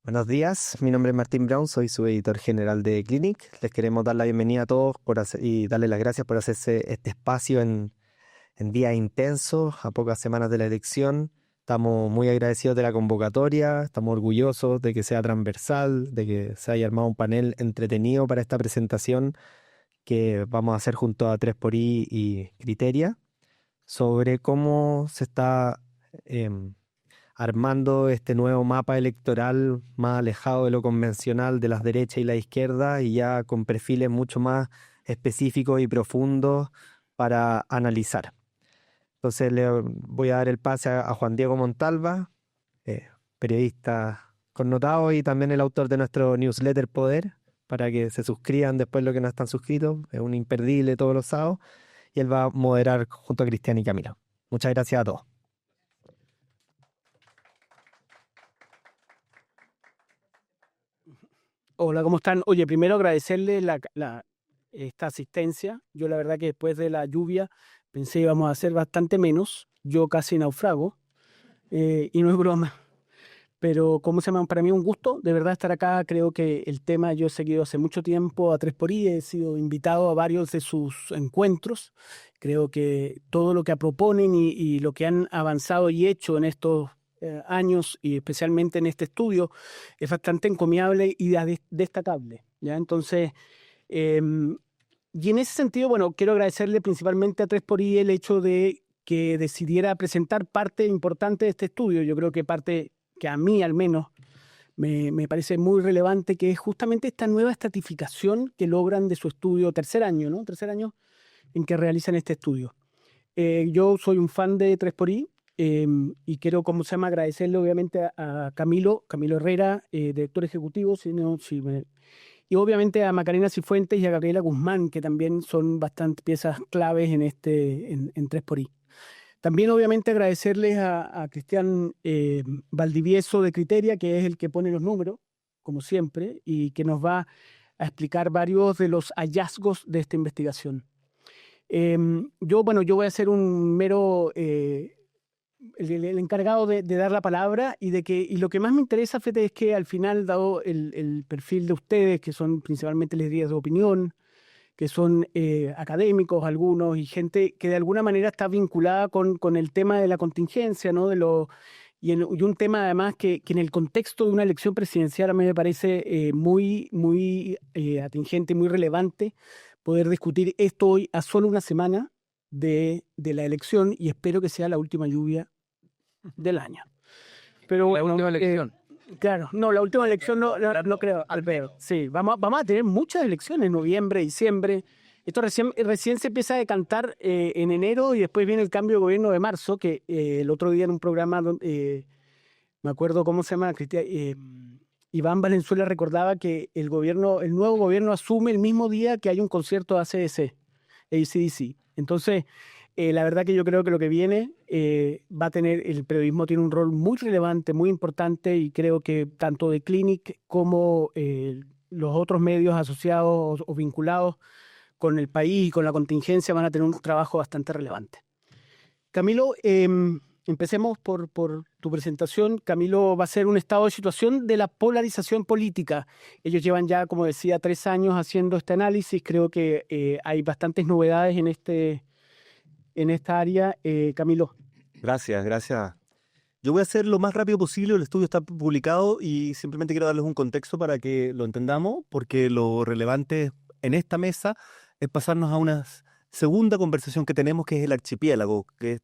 Buenos días, mi nombre es Martín Brown, soy su editor general de Clinic. Les queremos dar la bienvenida a todos y darles las gracias por hacerse este espacio en días intensos, a pocas semanas de la elección. Estamos muy agradecidos de la convocatoria, estamos orgullosos de que sea transversal, de que se haya armado un panel entretenido para esta presentación que vamos a hacer junto a 3xI y Criteria sobre cómo se está em, armando este nuevo mapa electoral más alejado de lo convencional de las derechas y la izquierda y ya con perfiles mucho más específicos y profundos para analizar. Entonces le voy a dar el pase a Juan Diego Montalva, eh, periodista connotado y también el autor de nuestro newsletter Poder, para que se suscriban después los que no están suscritos. Es un imperdible todos los sábados y él va a moderar junto a Cristian y Camila. Muchas gracias a todos. Hola, ¿cómo están? Oye, primero agradecerle esta asistencia. Yo la verdad que después de la lluvia pensé que íbamos a hacer bastante menos. Yo casi naufrago y no es broma. Pero, ¿cómo se llama? Para mí un gusto de verdad estar acá. Creo que el tema yo he seguido hace mucho tiempo a 3xI, he sido invitado a varios de sus encuentros. Creo que todo lo que proponen y lo que han avanzado y hecho en estos años y especialmente en este estudio es bastante encomiable y destacable, ¿ya? Entonces, y en ese sentido, bueno, quiero agradecerle principalmente a 3xI el hecho de que decidiera presentar parte importante de este estudio. Yo creo que parte que a mí al menos me parece muy relevante, que es justamente esta nueva estratificación que logran de su estudio, tercer año, ¿no? Tercer año en que realizan este estudio. Yo soy un fan de 3xI y quiero, como se llama, agradecerle obviamente a Camilo Herrera, director ejecutivo, y obviamente a Macarena Cifuentes y a Gabriela Guzmán, que también son bastantes piezas claves en 3xI. También obviamente agradecerles a Cristian Valdivieso de Criteria, que es el que pone los números, como siempre, y que nos va a explicar varios de los hallazgos de esta investigación. Yo voy a ser un mero el encargado de dar la palabra y lo que más me interesa, Fede, es que al final, dado el perfil de ustedes, que son principalmente líderes de opinión, que son académicos algunos y gente que de alguna manera está vinculada con el tema de la contingencia, ¿no? Y un tema además que en el contexto de una elección presidencial a mí me parece muy atingente, muy relevante poder discutir esto hoy a solo una semana de la elección y espero que sea la última lluvia del año. Pero La última elección. claro, no, la última elección no creo, Alfredo. Sí, vamos a tener muchas elecciones, noviembre, diciembre. Esto recién se empieza a decantar en enero y después viene el cambio de gobierno de marzo, que el otro día en un programa, me acuerdo cómo se llama, Iván Valenzuela recordaba que el nuevo gobierno asume el mismo día que hay un concierto de AC/DC. Entonces, la verdad que yo creo que lo que viene va a tener, el periodismo tiene un rol muy relevante, muy importante, y creo que tanto de Clinic como los otros medios asociados o vinculados con el país y con la contingencia van a tener un trabajo bastante relevante. Camilo, empecemos por tu presentación. Camilo va a ser un estado de situación de la polarización política. Ellos llevan ya, como decía, 3 años haciendo este análisis. Creo que hay bastantes novedades en esta área. Camilo. Gracias. Yo voy a hacer lo más rápido posible, el estudio está publicado y simplemente quiero darles un contexto para que lo entendamos, porque lo relevante en esta mesa es pasarnos a una segunda conversación que tenemos, que es el archipiélago, que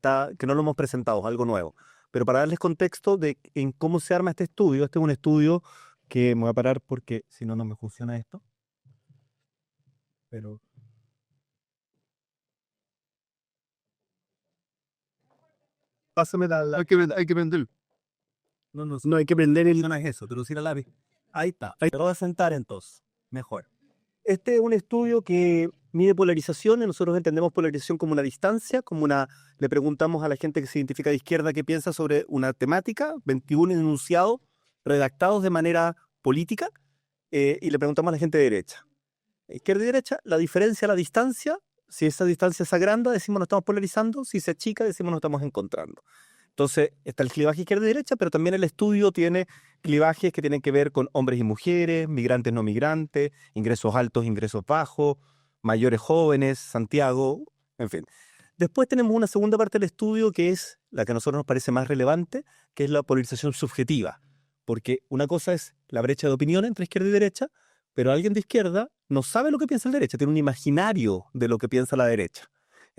no lo hemos presentado, es algo nuevo. Pero para darles contexto en cómo se arma este es un estudio que me voy a parar porque si no, no me funciona esto. Pero... Pásame la... Hay que prender. No hay que prender No es eso, pero sí la lápiz. Ahí está. Te lo voy a sentar entonces. Mejor. Este es un estudio que mide polarizaciones. Nosotros entendemos polarización como una distancia, le preguntamos a la gente que se identifica de izquierda qué piensa sobre una temática, 21 enunciados redactados de manera política, y le preguntamos a la gente de derecha. Izquierda y derecha, la diferencia, la distancia, si esa distancia se agranda, decimos nos estamos polarizando, si se achica, decimos nos estamos encontrando. Entonces, está el clivaje izquierda y derecha, pero también el estudio tiene clivajes que tienen que ver con hombres y mujeres, migrantes no migrantes, ingresos altos, ingresos bajos, mayores jóvenes, Santiago, en fin. Después tenemos una segunda parte del estudio que es la que a nosotros nos parece más relevante, que es la polarización subjetiva. Porque una cosa es la brecha de opinión entre izquierda y derecha, pero alguien de izquierda no sabe lo que piensa el derecha, tiene un imaginario de lo que piensa la derecha.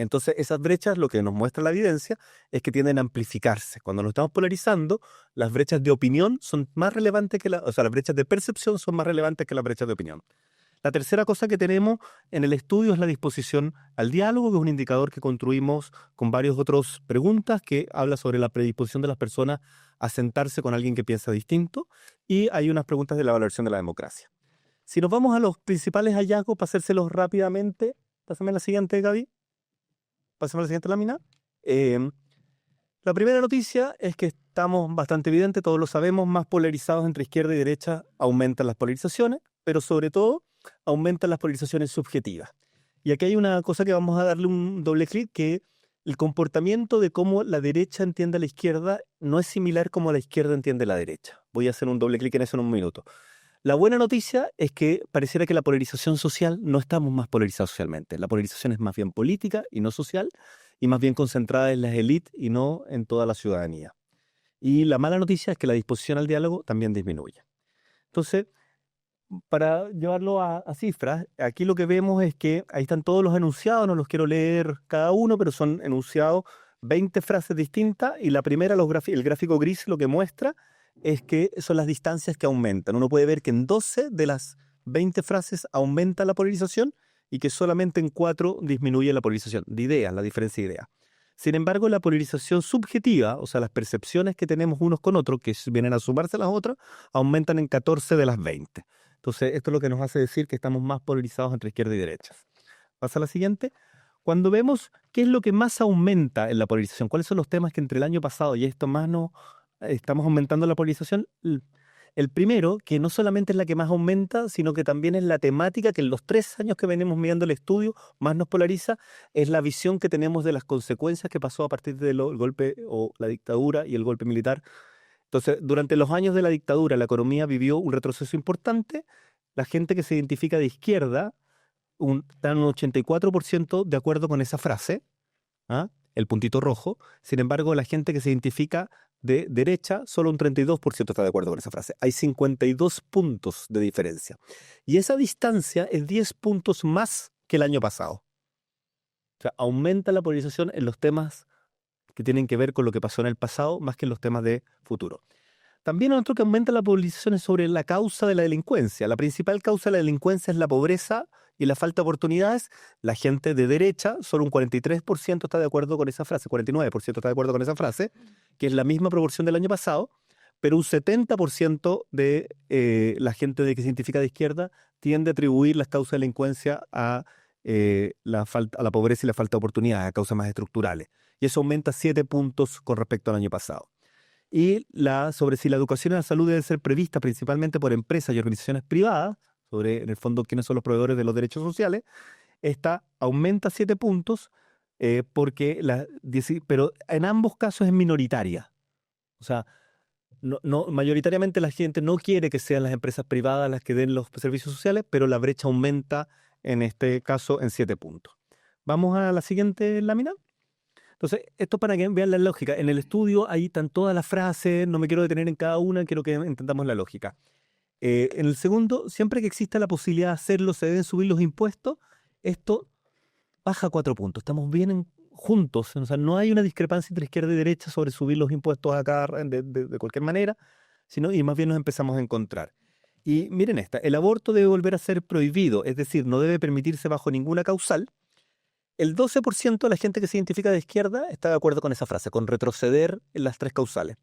Entonces, esas brechas, lo que nos muestra la evidencia, es que tienden a amplificarse. Cuando nos estamos polarizando, las brechas de opinión son más relevantes que las brechas de percepción son más relevantes que las brechas de opinión. La tercera cosa que tenemos en el estudio es la disposición al diálogo, que es un indicador que construimos con varias otras preguntas que habla sobre la predisposición de las personas a sentarse con alguien que piensa distinto, y hay unas preguntas de la valoración de la democracia. Si nos vamos a los principales hallazgos, para hacérselos rápidamente, pásame la siguiente, Gaby. Pásame a la siguiente lámina. La primera noticia es que estamos bastante evidentes, todos lo sabemos, más polarizados entre izquierda y derecha aumentan las polarizaciones, pero sobre todo aumentan las polarizaciones subjetivas. Y aquí hay una cosa que vamos a darle un doble clic, que el comportamiento de cómo la derecha entiende a la izquierda no es similar como la izquierda entiende a la derecha. Voy a hacer un doble clic en eso en un minuto. La buena noticia es que pareciera que la polarización social no estamos más polarizados socialmente. La polarización es más bien política y no social, y más bien concentrada en las élites y no en toda la ciudadanía. Y la mala noticia es que la disposición al diálogo también disminuye. Entonces, para llevarlo a cifras, aquí lo que vemos es que ahí están todos los enunciados, no los quiero leer cada uno, pero son enunciados 20 frases distintas, y la primera, el gráfico gris, lo que muestra es que son las distancias que aumentan. Uno puede ver que en 12 de las 20 frases aumenta la polarización y que solamente en 4 disminuye la polarización de ideas, la diferencia de ideas. Sin embargo, la polarización subjetiva, o sea, las percepciones que tenemos unos con otros, que vienen a sumarse a las otras, aumentan en 14 de las 20. Entonces, esto es lo que nos hace decir que estamos más polarizados entre izquierda y derecha. Pasa a la siguiente. Cuando vemos qué es lo que más aumenta en la polarización, cuáles son los temas que entre el año pasado y esto más no estamos aumentando la polarización, el primero, que no solamente es la que más aumenta, sino que también es la temática que en los 3 años que venimos mirando el estudio más nos polariza, es la visión que tenemos de las consecuencias que pasó a partir del golpe o la dictadura y el golpe militar. Entonces, durante los años de la dictadura, la economía vivió un retroceso importante. La gente que se identifica de izquierda está en un 84% de acuerdo con esa frase, ¿ah? El puntito rojo. Sin embargo, la gente que se identifica de derecha, solo un 32% está de acuerdo con esa frase. Hay 52 puntos de diferencia. Y esa distancia es 10 puntos más que el año pasado. O sea, aumenta la polarización en los temas que tienen que ver con lo que pasó en el pasado, más que en los temas de futuro. También otro que aumenta la polarización es sobre la causa de la delincuencia. La principal causa de la delincuencia es la pobreza y la falta de oportunidades. La gente de derecha, solo un 43% está de acuerdo con esa frase, 49% está de acuerdo con esa frase, que es la misma proporción del año pasado, pero un 70% de la gente que se identifica de izquierda tiende a atribuir las causas de delincuencia a la pobreza y la falta de oportunidades, a causas más estructurales. Y eso aumenta 7 puntos con respecto al año pasado. Y sobre si la educación y la salud debe ser prevista principalmente por empresas y organizaciones privadas, sobre en el fondo quiénes son los proveedores de los derechos sociales, esta aumenta 7 puntos, pero en ambos casos es minoritaria. O sea, mayoritariamente la gente no quiere que sean las empresas privadas las que den los servicios sociales, pero la brecha aumenta en este caso en 7 puntos. Vamos a la siguiente lámina. Entonces, esto para que vean la lógica. En el estudio ahí están todas las frases, no me quiero detener en cada una, quiero que entendamos la lógica. En el segundo, siempre que exista la posibilidad de hacerlo, se deben subir los impuestos, esto baja 4 puntos. Estamos bien juntos, o sea, no hay una discrepancia entre izquierda y derecha sobre subir los impuestos acá de cualquier manera, y más bien nos empezamos a encontrar. Y miren esta, el aborto debe volver a ser prohibido, es decir, no debe permitirse bajo ninguna causal. El 12% de la gente que se identifica de izquierda está de acuerdo con esa frase, con retroceder en las 3 causales.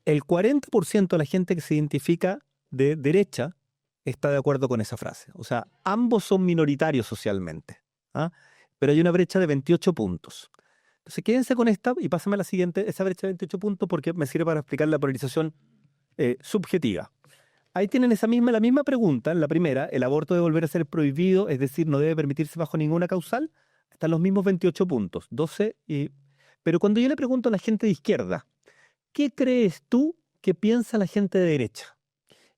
El 40% de la gente que se identifica de derecha está de acuerdo con esa frase. O sea, ambos son minoritarios socialmente, ¿ah? Pero hay una brecha de 28 puntos. Entonces, quédense con esta y pásame a la siguiente, esa brecha de 28 puntos, porque me sirve para explicar la polarización subjetiva. Ahí tienen la misma pregunta, en la primera, el aborto debe volver a ser prohibido, es decir, no debe permitirse bajo ninguna causal. Están los mismos 28 puntos, 12 y... Pero cuando yo le pregunto a la gente de izquierda, ¿qué crees tú que piensa la gente de derecha?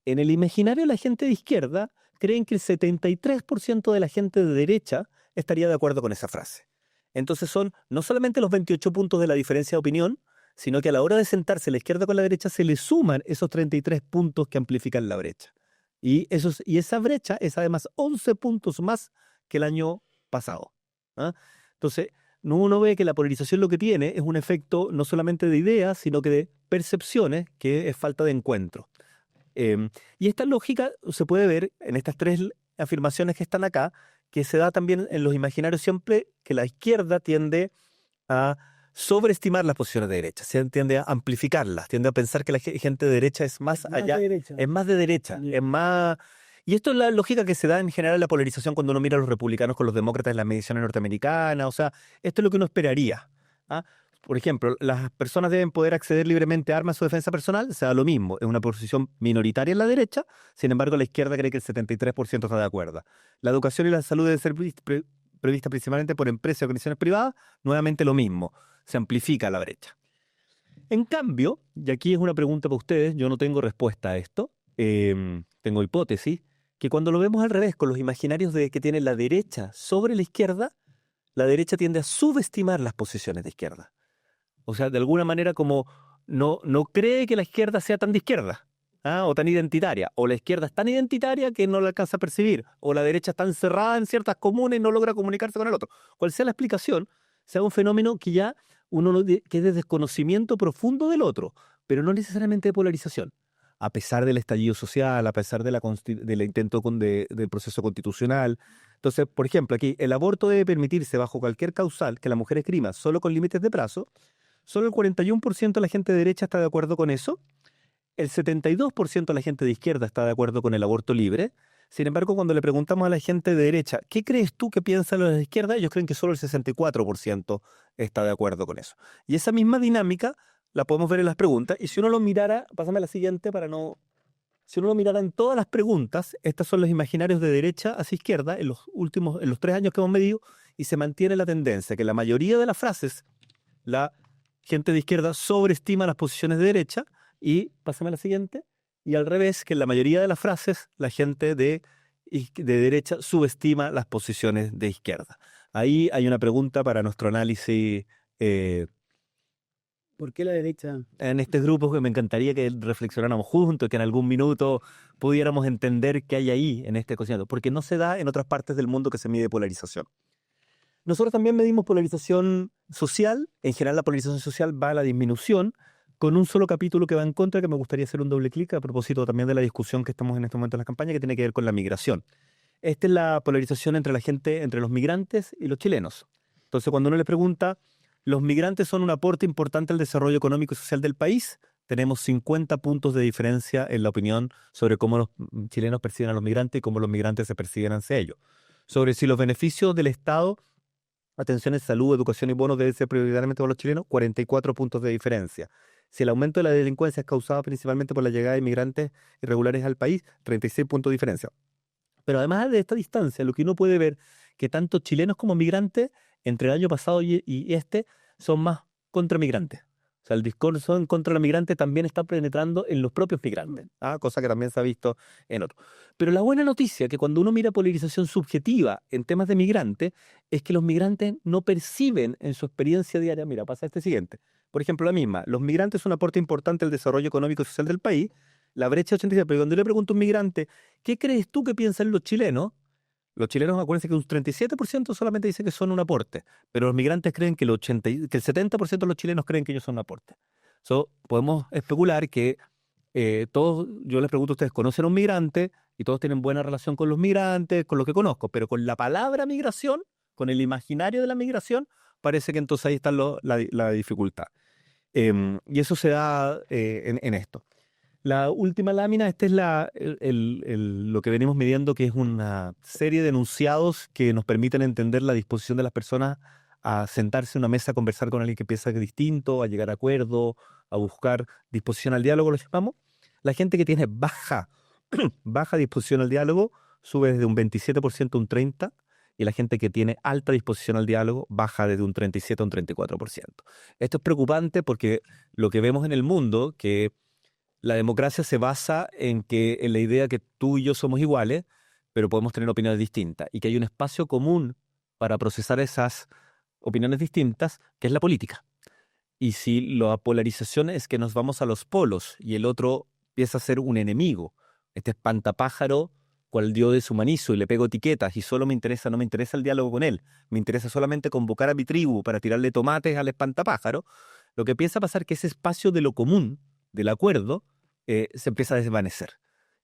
En el imaginario de la gente de izquierda, creen que el 73% de la gente de derecha estaría de acuerdo con esa frase. Entonces son no solamente los 28 puntos de la diferencia de opinión, sino que a la hora de sentarse la izquierda con la derecha se le suman esos 33 puntos que amplifican la brecha. Y esa brecha es además 11 puntos más que el año pasado. ¿Ah? Entonces, uno ve que la polarización lo que tiene es un efecto no solamente de ideas, sino que de percepciones, que es falta de encuentro. Y esta lógica se puede ver en estas tres afirmaciones que están acá, que se da también en los imaginarios siempre que la izquierda tiende a sobreestimar las posiciones de derecha, tiende a amplificarlas, tiende a pensar que la gente de derecha es más allá, es más de derecha, es más... Y esto es la lógica que se da en general en la polarización cuando uno mira a los republicanos con los demócratas en las mediciones norteamericanas. O sea, esto es lo que uno esperaría. ¿Ah? Por ejemplo, las personas deben poder acceder libremente a armas o defensa personal, o sea, lo mismo, es una posición minoritaria en la derecha, sin embargo la izquierda cree que el 73% está de acuerdo. La educación y la salud deben ser previstas principalmente por empresas y organizaciones privadas, nuevamente lo mismo, se amplifica la brecha. En cambio, y aquí es una pregunta para ustedes, yo no tengo respuesta a esto, tengo hipótesis, que cuando lo vemos al revés, con los imaginarios que tiene la derecha sobre la derecha tiende a subestimar las posiciones de izquierda. O sea, de alguna manera como no cree que la izquierda sea tan de izquierda, o tan identitaria. O la izquierda es tan identitaria que no la alcanza a percibir. O la derecha está encerrada en ciertas comunas y no logra comunicarse con el otro. Cual sea la explicación, sea un fenómeno que ya que es de desconocimiento profundo del otro, pero no necesariamente de polarización. A pesar del estallido social, a pesar del intento del proceso constitucional. Entonces, por ejemplo, aquí el aborto debe permitirse bajo cualquier causal que la mujer esgrima solo con límites de plazo. Solo el 41% de la gente de derecha está de acuerdo con eso. El 72% de la gente de izquierda está de acuerdo con el aborto libre. Sin embargo, cuando le preguntamos a la gente de derecha, ¿qué crees tú que piensan los de izquierda? Ellos creen que solo el 64% está de acuerdo con eso. Y esa misma dinámica la podemos ver en las preguntas. Y si uno lo mirara, pásame a la siguiente para no... Si uno lo mirara en todas las preguntas, estos son los imaginarios de derecha hacia izquierda en los 3 años que hemos medido, y se mantiene la tendencia que la mayoría de las frases, la gente de izquierda sobreestima las posiciones de derecha, y, pásame a la siguiente, y al revés, que en la mayoría de las frases la gente de derecha subestima las posiciones de izquierda. Ahí hay una pregunta para nuestro análisis. ¿Por qué la derecha? En este grupo que me encantaría que reflexionáramos juntos, que en algún minuto pudiéramos entender qué hay ahí en este cuestionamiento, porque no se da en otras partes del mundo que se mide polarización. Nosotros también medimos polarización social. En general la polarización social va a la disminución, con un solo capítulo que va en contra, que me gustaría hacer un doble clic a propósito también de la discusión que estamos en este momento en la campaña, que tiene que ver con la migración. Esta es la polarización entre los migrantes y los chilenos. Entonces, cuando uno le pregunta, ¿los migrantes son un aporte importante al desarrollo económico y social del país? Tenemos 50 puntos de diferencia en la opinión sobre cómo los chilenos perciben a los migrantes y cómo los migrantes se perciben hacia ellos. Sobre si los beneficios del Estado, atención en salud, educación y bonos deben ser prioritariamente para los chilenos, 44 puntos de diferencia. Si el aumento de la delincuencia es causado principalmente por la llegada de inmigrantes irregulares al país, 36 puntos de diferencia. Pero además de esta distancia, lo que uno puede ver que tanto chilenos como migrantes, entre el año pasado y este, son más contra migrantes. O sea, el discurso en contra de los migrantes también está penetrando en los propios migrantes, cosa que también se ha visto en otros. Pero la buena noticia, que cuando uno mira polarización subjetiva en temas de migrantes, es que los migrantes no perciben en su experiencia diaria, mira, pasa este siguiente. Por ejemplo, la misma, los migrantes son un aporte importante al desarrollo económico y social del país, la brecha 87, pero cuando yo le pregunto a un migrante, ¿qué crees tú que piensan los chilenos? Los chilenos, acuérdense que un 37% solamente dice que son un aporte, pero los migrantes creen que el 70% de los chilenos creen que ellos son un aporte. Podemos especular que todos, yo les pregunto a ustedes, ¿conocen a un migrante? Y todos tienen buena relación con los migrantes, con lo que conozco, pero con la palabra migración, con el imaginario de la migración, parece que entonces ahí está la dificultad. Y eso se da en esto. La última lámina, esta es lo que venimos midiendo, que es una serie de enunciados que nos permiten entender la disposición de las personas a sentarse en una mesa a conversar con alguien que piensa distinto, a llegar a acuerdo, a buscar disposición al diálogo, lo llamamos. La gente que tiene baja disposición al diálogo sube desde un 27% a un 30%, y la gente que tiene alta disposición al diálogo baja desde un 37 a un 34%. Esto es preocupante porque lo que vemos en el mundo, que la democracia se basa en la idea que tú y yo somos iguales, pero podemos tener opiniones distintas, y que hay un espacio común para procesar esas opiniones distintas, que es la política. Y si la polarización es que nos vamos a los polos y el otro empieza a ser un enemigo, este espantapájaro cual yo deshumanizo y le pego etiquetas y solo no me interesa el diálogo con él, me interesa solamente convocar a mi tribu para tirarle tomates al espantapájaro, lo que empieza a pasar es que ese espacio de lo común, del acuerdo, se empieza a desvanecer.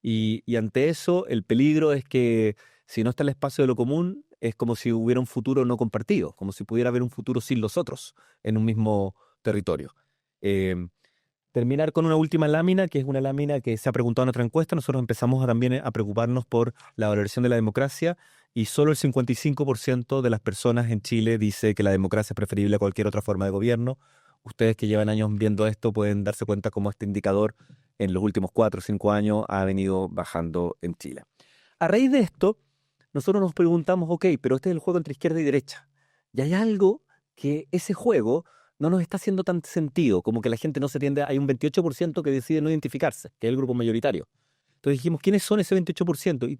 Y ante eso, el peligro es que si no está el espacio de lo común, es como si hubiera un futuro no compartido, como si pudiera haber un futuro sin los otros en un mismo territorio. Terminar con una última lámina, que es una lámina que se ha preguntado en otra encuesta. Nosotros empezamos también a preocuparnos por la valoración de la democracia y solo el 55% de las personas en Chile dice que la democracia es preferible a cualquier otra forma de gobierno. Ustedes que llevan años viendo esto pueden darse cuenta cómo este indicador en los últimos 4 o 5 años ha venido bajando en Chile. A raíz de esto, nosotros nos preguntamos, ok, pero este es el juego entre izquierda y derecha. Y hay algo que ese juego no nos está haciendo tanto sentido, como que la gente no se tiende. Hay un 28% que decide no identificarse, que es el grupo mayoritario. Entonces dijimos, ¿quiénes son ese 28%? ¿Y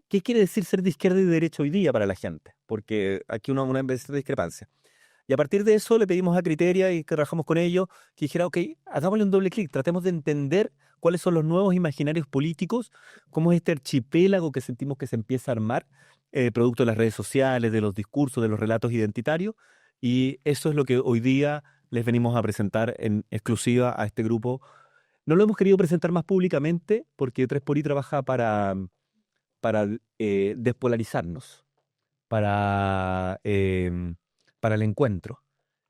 qué quiere decir ser de izquierda y de derecha hoy día para la gente? Porque aquí una vez de discrepancia. Y a partir de eso le pedimos a Criteria y que trabajamos con ellos, que dijera, ok, hagámosle un doble clic, tratemos de entender cuáles son los nuevos imaginarios políticos, cómo es este archipiélago que sentimos que se empieza a armar, producto de las redes sociales, de los discursos, de los relatos identitarios, y eso es lo que hoy día les venimos a presentar en exclusiva a este grupo. No lo hemos querido presentar más públicamente porque 3xI trabaja para despolarizarnos, para el encuentro.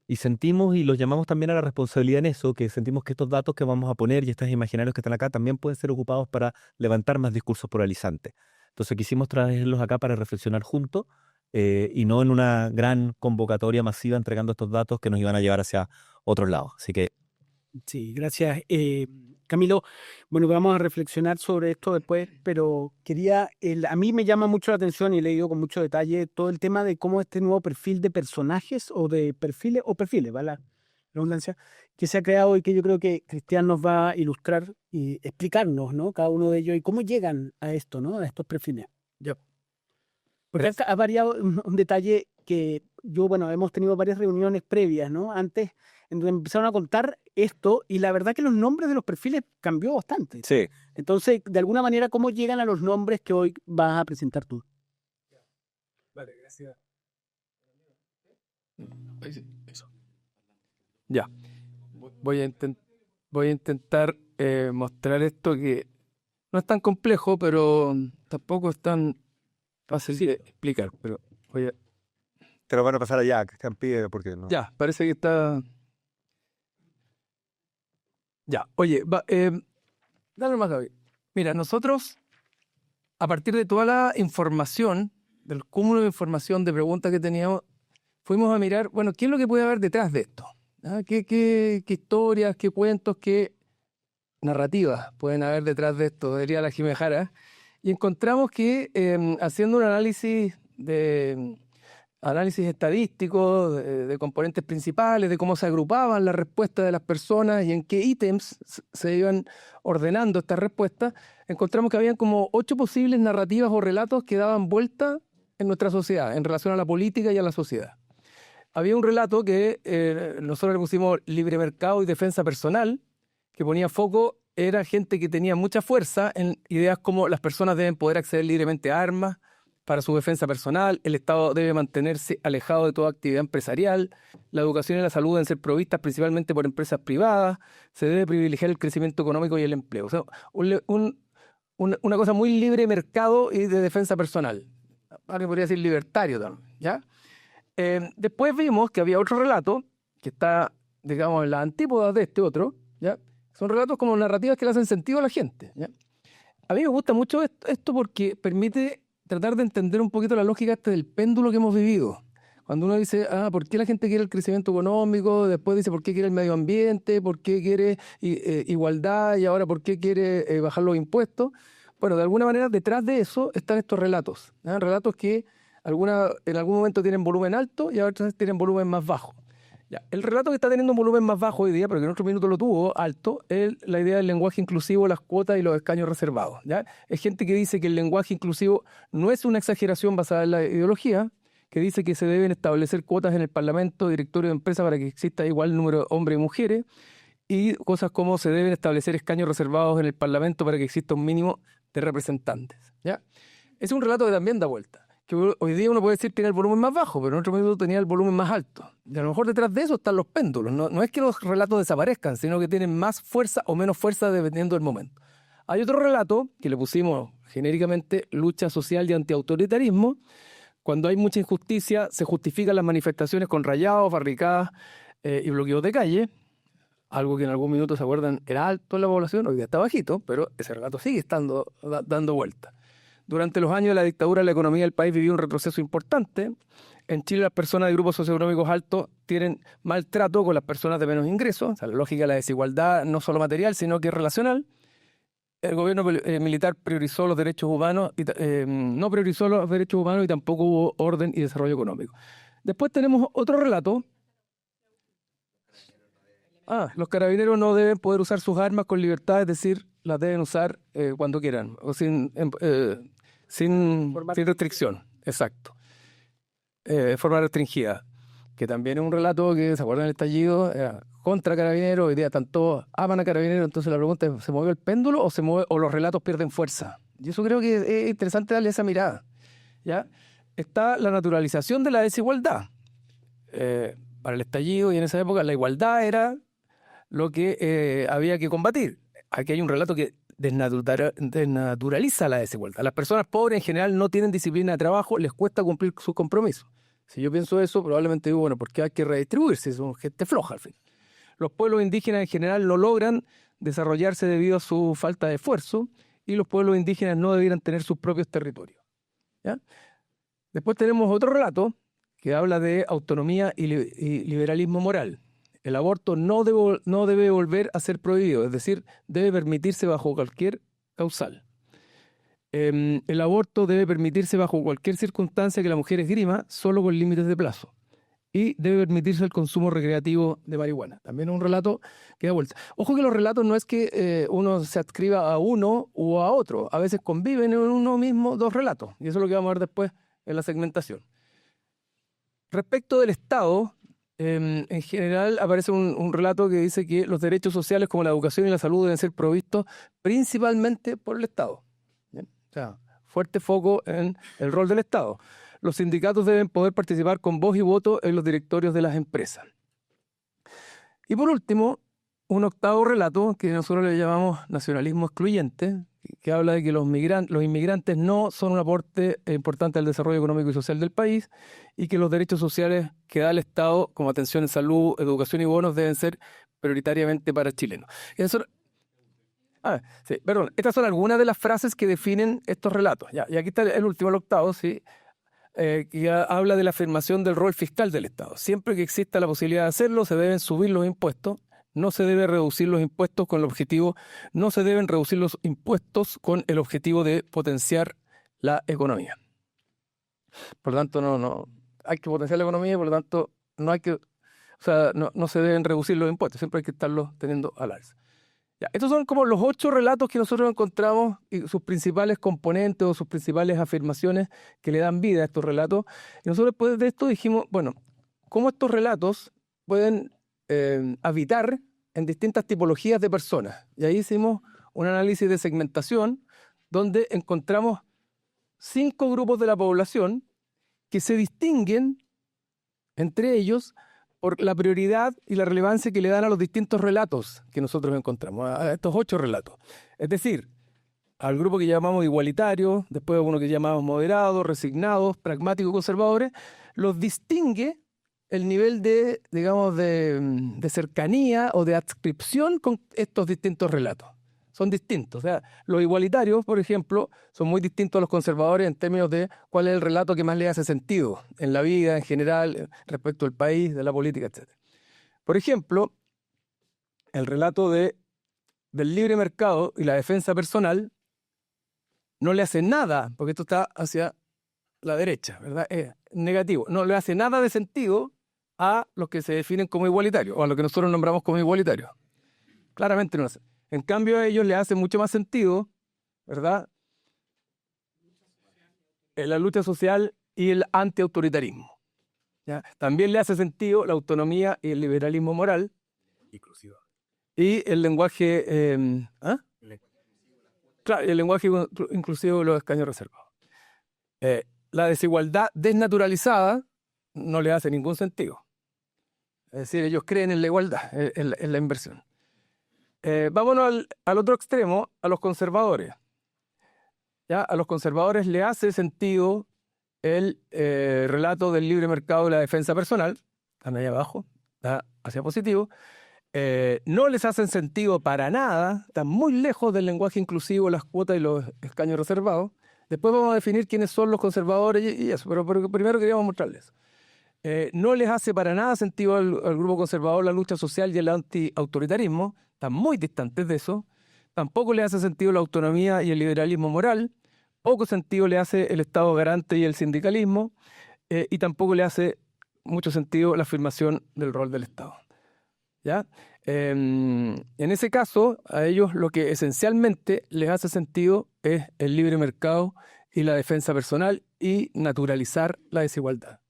Y sentimos, y los llamamos también a la responsabilidad en eso, que sentimos que estos datos que vamos a poner y estos imaginarios que están acá también pueden ser ocupados para levantar más discursos polarizantes. Entonces quisimos traerlos acá para reflexionar juntos y no en una gran convocatoria masiva entregando estos datos que nos iban a llevar hacia otros lados. Así que... Sí, gracias. Camilo, bueno, vamos a reflexionar sobre esto después, pero a mí me llama mucho la atención y he leído con mucho detalle todo el tema de cómo este nuevo perfil de personajes o de perfiles, ¿vale? La redundancia, que se ha creado y que yo creo que Cristian nos va a ilustrar y explicarnos, ¿no? Cada uno de ellos y cómo llegan a esto, ¿no? A estos perfiles. Ya. Porque ha variado un detalle que bueno, hemos tenido varias reuniones previas, ¿no? Antes, en donde empezaron a contar esto y la verdad que los nombres de los perfiles cambió bastante. Sí. Entonces, de alguna manera, ¿cómo llegan a los nombres que hoy vas a presentar tú? Vale, gracias. Eso. Ya. Voy a intentar mostrar esto que no es tan complejo, pero tampoco es tan fácil de explicar. Pero voy a... Te lo van a pasar allá, Cristian pide, porque no. Ya, parece que está... Ya, oye, dale más, Gaby. Mira, nosotros, a partir de toda la información, del cúmulo de información, de preguntas que teníamos, fuimos a mirar, bueno, ¿qué es lo que puede haber detrás de esto? ¿Ah? ¿Qué historias, qué cuentos, qué narrativas pueden haber detrás de esto? Diría la Jimé Jara. Y encontramos que haciendo un análisis estadístico de componentes principales, de cómo se agrupaban las respuestas de las personas y en qué ítems se iban ordenando estas respuestas, encontramos que habían como 8 posibles narrativas o relatos que daban vuelta en nuestra sociedad, en relación a la política y a la sociedad. Había un relato que nosotros le pusimos libre mercado y defensa personal, que ponía foco, era gente que tenía mucha fuerza en ideas como las personas deben poder acceder libremente a armas, para su defensa personal, el Estado debe mantenerse alejado de toda actividad empresarial, la educación y la salud deben ser provistas principalmente por empresas privadas, se debe privilegiar el crecimiento económico y el empleo. O sea, una cosa muy libre mercado y de defensa personal. Alguien podría decir libertario también, ¿ya? Después vimos que había otro relato que está, digamos, en las antípodas de este otro, ¿ya? Son relatos como narrativas que le hacen sentido a la gente, ¿ya? A mí me gusta mucho esto porque permite tratar de entender un poquito la lógica del péndulo que hemos vivido. Cuando uno dice, ¿por qué la gente quiere el crecimiento económico? Después dice, ¿por qué quiere el medio ambiente? ¿Por qué quiere igualdad? Y ahora, ¿por qué quiere bajar los impuestos? Bueno, de alguna manera, detrás de eso están estos relatos, ¿eh? Relatos que en algún momento tienen volumen alto y otras tienen volumen más bajo. Ya, el relato que está teniendo un volumen más bajo hoy día, pero que en otro minuto lo tuvo alto, es la idea del lenguaje inclusivo, las cuotas y los escaños reservados. ¿Ya? Es gente que dice que el lenguaje inclusivo no es una exageración basada en la ideología, que dice que se deben establecer cuotas en el Parlamento, directorio de empresa para que exista igual número de hombres y mujeres, y cosas como se deben establecer escaños reservados en el Parlamento para que exista un mínimo de representantes. ¿Ya? Es un relato que también da vuelta, que hoy día uno puede decir que tiene el volumen más bajo, pero en otro momento tenía el volumen más alto. Y a lo mejor detrás de eso están los péndulos. No es que los relatos desaparezcan, sino que tienen más fuerza o menos fuerza dependiendo del momento. Hay otro relato que le pusimos genéricamente lucha social y antiautoritarismo. Cuando hay mucha injusticia, se justifican las manifestaciones con rayados, barricadas y bloqueos de calle. Algo que en algún minuto, ¿se acuerdan?, era alto en la población, hoy día está bajito, pero ese relato sigue estando dando vuelta. Durante los años de la dictadura, la economía del país vivió un retroceso importante. En Chile, las personas de grupos socioeconómicos altos tienen maltrato con las personas de menos ingresos. O sea, la lógica de la desigualdad no solo material, sino que relacional. El gobierno militar priorizó los derechos humanos, no priorizó los derechos humanos y tampoco hubo orden y desarrollo económico. Después tenemos otro relato. Los carabineros no deben poder usar sus armas con libertad, es decir, las deben usar cuando quieran, o sin restricción. Exacto. De forma restringida. Que también es un relato que, ¿se acuerdan del estallido? Era contra carabineros, hoy día están todos, aman a carabineros, entonces la pregunta es, ¿se movió el péndulo o los relatos pierden fuerza? Y eso creo que es interesante darle esa mirada. ¿Ya? Está la naturalización de la desigualdad. Para el estallido y en esa época la igualdad era lo que había que combatir. Aquí hay un relato que desnaturaliza la desigualdad. Las personas pobres en general no tienen disciplina de trabajo, les cuesta cumplir sus compromisos. Si yo pienso eso, probablemente digo, bueno, ¿por qué hay que redistribuirse? Son gente floja al fin. Los pueblos indígenas en general no logran desarrollarse debido a su falta de esfuerzo y los pueblos indígenas no debieran tener sus propios territorios. ¿Ya? Después tenemos otro relato que habla de autonomía y liberalismo moral. El aborto no debe volver a ser prohibido, es decir, debe permitirse bajo cualquier causal. El aborto debe permitirse bajo cualquier circunstancia que la mujer esgrima, solo con límites de plazo. Y debe permitirse el consumo recreativo de marihuana. También es un relato que da vuelta. Ojo que los relatos no es que uno se adscriba a uno u a otro. A veces conviven en uno mismo dos relatos. Y eso es lo que vamos a ver después en la segmentación. Respecto del Estado, en general aparece un relato que dice que los derechos sociales como la educación y la salud deben ser provistos principalmente por el Estado. ¿Bien? O sea, fuerte foco en el rol del Estado. Los sindicatos deben poder participar con voz y voto en los directorios de las empresas. Y por último, un octavo relato que nosotros le llamamos nacionalismo excluyente, que habla de que los inmigrantes no son un aporte importante al desarrollo económico y social del país y que los derechos sociales que da el Estado, como atención en salud, educación y bonos, deben ser prioritariamente para chilenos. Estas son algunas de las frases que definen estos relatos. Ya, y aquí está el último, el octavo, ¿sí? Que habla de la afirmación del rol fiscal del Estado. Siempre que exista la posibilidad de hacerlo, se deben subir los impuestos. No se debe reducir los impuestos con el objetivo, no se deben reducir los impuestos con el objetivo de potenciar la economía. Por lo tanto, no hay que potenciar la economía, por lo tanto, no se deben reducir los impuestos, siempre hay que estarlos teniendo al alza. Ya, estos son como los 8 relatos que nosotros encontramos y sus principales componentes o sus principales afirmaciones que le dan vida a estos relatos. Y nosotros después de esto dijimos, bueno, ¿cómo estos relatos pueden habitar en distintas tipologías de personas? Y ahí hicimos un análisis de segmentación donde encontramos 5 grupos de la población que se distinguen entre ellos por la prioridad y la relevancia que le dan a los distintos relatos que nosotros encontramos, a estos 8 relatos. Es decir, al grupo que llamamos igualitario, después uno que llamamos moderados, resignados, pragmáticos, conservadores, los distingue el nivel de, digamos, de cercanía o de adscripción con estos distintos relatos. Son distintos. O sea, los igualitarios, por ejemplo, son muy distintos a los conservadores en términos de cuál es el relato que más les hace sentido en la vida, en general, respecto al país, de la política, etc. Por ejemplo, el relato del libre mercado y la defensa personal no le hace nada, porque esto está hacia la derecha, ¿verdad? Es negativo. No le hace nada de sentido a los que se definen como igualitarios, o a los que nosotros nombramos como igualitarios. Claramente no hace. En cambio, a ellos les hace mucho más sentido, ¿verdad? La lucha social y el antiautoritarismo. ¿Ya? También le hace sentido la autonomía y el liberalismo moral. Inclusiva. Y el lenguaje, claro, el lenguaje inclusivo de los escaños reservados. La desigualdad desnaturalizada no le hace ningún sentido. Es decir, ellos creen en la igualdad, en la inversión. Vámonos al otro extremo, a los conservadores. ¿Ya? A los conservadores le hace sentido el relato del libre mercado y la defensa personal. Están ahí abajo, está hacia positivo. No les hacen sentido para nada, están muy lejos del lenguaje inclusivo, las cuotas y los escaños reservados. Después vamos a definir quiénes son los conservadores y eso, pero primero queríamos mostrarles. No les hace para nada sentido al grupo conservador la lucha social y el antiautoritarismo, están muy distantes de eso. Tampoco les hace sentido la autonomía y el liberalismo moral, poco sentido le hace el Estado garante y el sindicalismo, y tampoco le hace mucho sentido la afirmación del rol del Estado. ¿Ya? En ese caso, a ellos lo que esencialmente les hace sentido es el libre mercado y la defensa personal y naturalizar la desigualdad.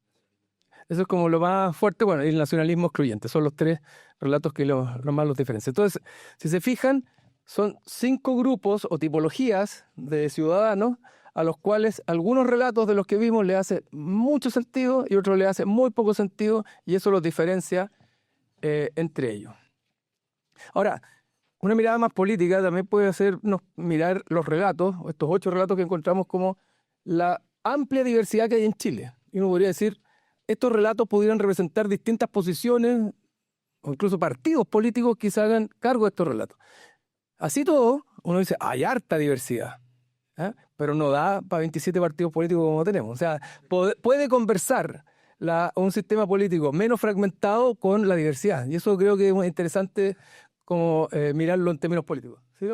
Eso es como lo más fuerte, bueno, y el nacionalismo excluyente. Son los tres relatos que lo más los diferencian. Entonces, si se fijan, son 5 grupos o tipologías de ciudadanos a los cuales algunos relatos de los que vimos le hacen mucho sentido y otros le hacen muy poco sentido, y eso los diferencia entre ellos. Ahora, una mirada más política también puede hacernos mirar los relatos, estos 8 relatos que encontramos, como la amplia diversidad que hay en Chile. Y uno podría decir, estos relatos pudieran representar distintas posiciones o incluso partidos políticos que se hagan cargo de estos relatos. Así todo, uno dice, hay harta diversidad, pero no da para 27 partidos políticos como tenemos. O sea, puede conversar un sistema político menos fragmentado con la diversidad. Y eso creo que es interesante como mirarlo en términos políticos. ¿Sí?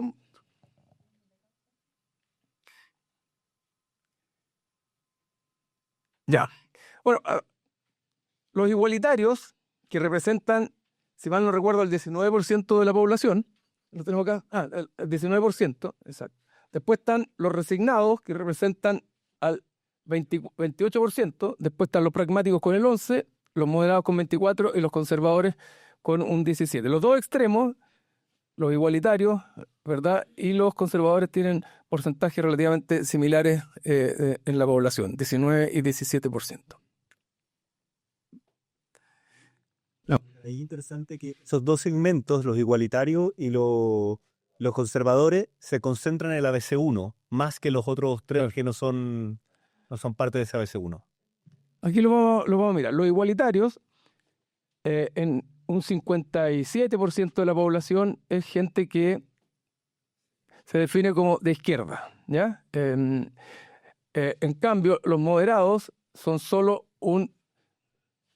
Ya. Bueno, los igualitarios, que representan, si mal no recuerdo, el 19% de la población, lo tenemos acá, el 19%, exacto. Después están los resignados, que representan al 28%, después están los pragmáticos con el 11%, los moderados con 24% y los conservadores con un 17%. Los dos extremos, los igualitarios, ¿verdad?, y los conservadores tienen porcentajes relativamente similares en la población, 19% y 17%. Es interesante que esos dos segmentos, los igualitarios y los conservadores, se concentran en el ABC1, más que los otros tres que no son parte de ese ABC1. Aquí lo vamos a mirar. Los igualitarios, en un 57% de la población, es gente que se define como de izquierda, ¿ya? En cambio, los moderados son solo un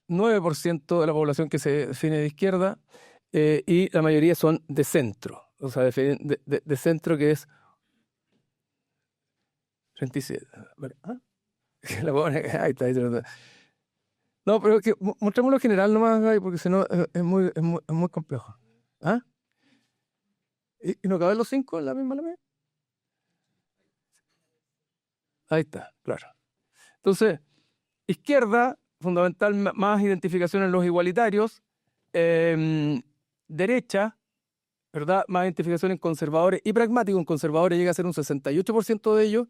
9% de la población que se define de izquierda, y la mayoría son de centro, o sea, de centro, que es 37. ¿Ah? Ahí está. No, pero que mostrémoslo general nomás, porque si no es muy complejo. ¿Ah? ¿Y no caben los 5 en la misma? Ahí está, claro. Entonces, izquierda, fundamental, más identificación en los igualitarios. Derecha, ¿verdad?, más identificación en conservadores y pragmáticos. En conservadores llega a ser un 68% de ellos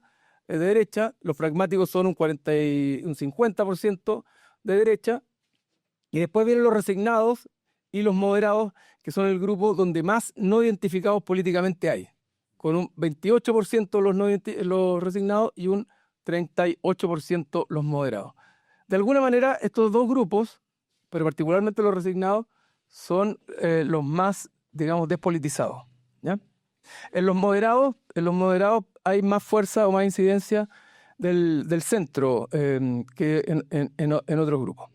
de derecha, los pragmáticos son un 50% de derecha, y después vienen los resignados y los moderados, que son el grupo donde más no identificados políticamente hay, con un 28% los resignados y un 38% los moderados. De alguna manera, estos dos grupos, pero particularmente los resignados, son los más, digamos, despolitizados, ¿ya? En los moderados hay más fuerza o más incidencia del centro que en otros grupos.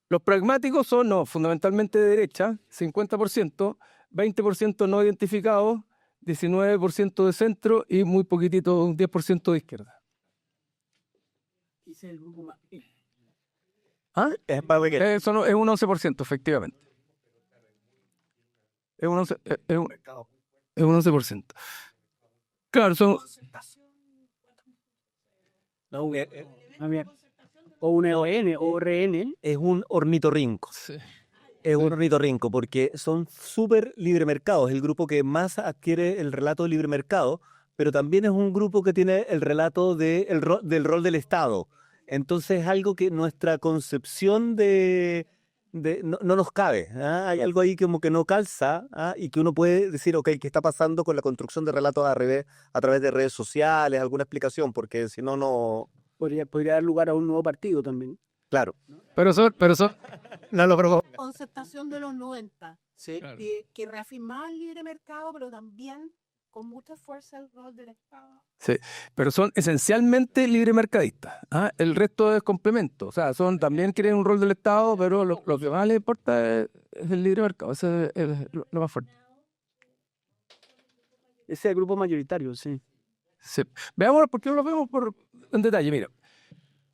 Los pragmáticos son fundamentalmente de derecha, 50%, 20% no identificados, 19% de centro y muy poquitito, un 10% de izquierda. Ese es el grupo más. ¿Ah? Es más pequeño. Eso no, es un 11%, efectivamente. Es un 11%. Es un 11%. Claro, son... No, a ver. O un ON o RN. Es un ornitorrinco. Es un ornitorrinco porque son súper libre mercado. Es el grupo que más adquiere el relato de libre mercado, pero también es un grupo que tiene el relato del rol del Estado. Entonces es algo que nuestra concepción no nos cabe. ¿Ah? Hay algo ahí como que no calza, ¿ah? Y que uno puede decir, ok, ¿qué está pasando con la construcción de relatos a través de redes sociales? Alguna explicación, porque si no, no... Podría dar lugar a un nuevo partido también. Claro. Pero son... No lo provoco. Concertación de los 90, Sí. Claro. que reafirmaba el libre mercado, pero también con mucha fuerza el rol del Estado. Sí, pero son esencialmente libremercadistas. ¿Ah? El resto es complemento. O sea, también quieren un rol del Estado, pero lo que más les importa es el libre mercado. Eso es lo más fuerte. Ese es el grupo mayoritario, sí. Sí. Veamos por qué no lo vemos en detalle. Mira,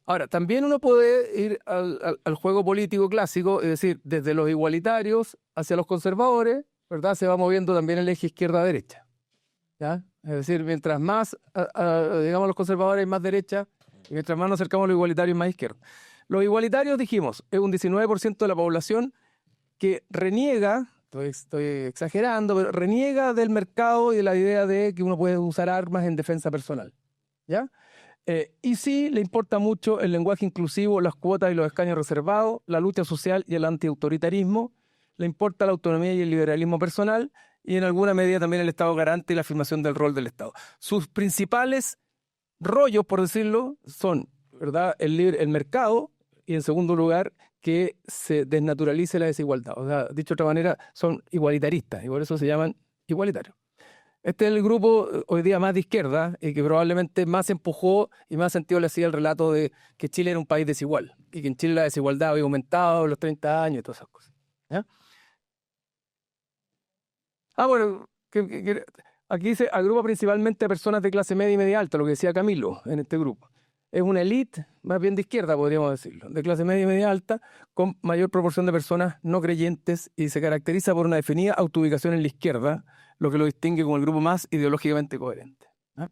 ahora, también uno puede ir al juego político clásico, es decir, desde los igualitarios hacia los conservadores, ¿verdad? Se va moviendo también el eje izquierda-derecha. ¿Ya? Es decir, mientras más, digamos, los conservadores hay más derecha, y mientras más nos acercamos a los igualitarios, más izquierda. Los igualitarios, dijimos, es un 19% de la población que reniega, estoy exagerando, pero reniega del mercado y de la idea de que uno puede usar armas en defensa personal. ¿Ya? Y sí le importa mucho el lenguaje inclusivo, las cuotas y los escaños reservados, la lucha social y el antiautoritarismo. Le importa la autonomía y el liberalismo personal y en alguna medida también el Estado garante y la afirmación del rol del Estado. Sus principales rollos, por decirlo, son, ¿verdad?, el mercado y, en segundo lugar, que se desnaturalice la desigualdad. O sea, dicho de otra manera, son igualitaristas y por eso se llaman igualitarios. Este es el grupo hoy día más de izquierda y que probablemente más empujó y más sentido le hacía el relato de que Chile era un país desigual y que en Chile la desigualdad había aumentado en los 30 años y todas esas cosas. ¿Ya? Bueno, aquí dice agrupa principalmente a personas de clase media y media alta, lo que decía Camilo en este grupo. Es una élite, más bien de izquierda, podríamos decirlo, de clase media y media alta, con mayor proporción de personas no creyentes y se caracteriza por una definida autoubicación en la izquierda, lo que lo distingue como el grupo más ideológicamente coherente. ¿Ah?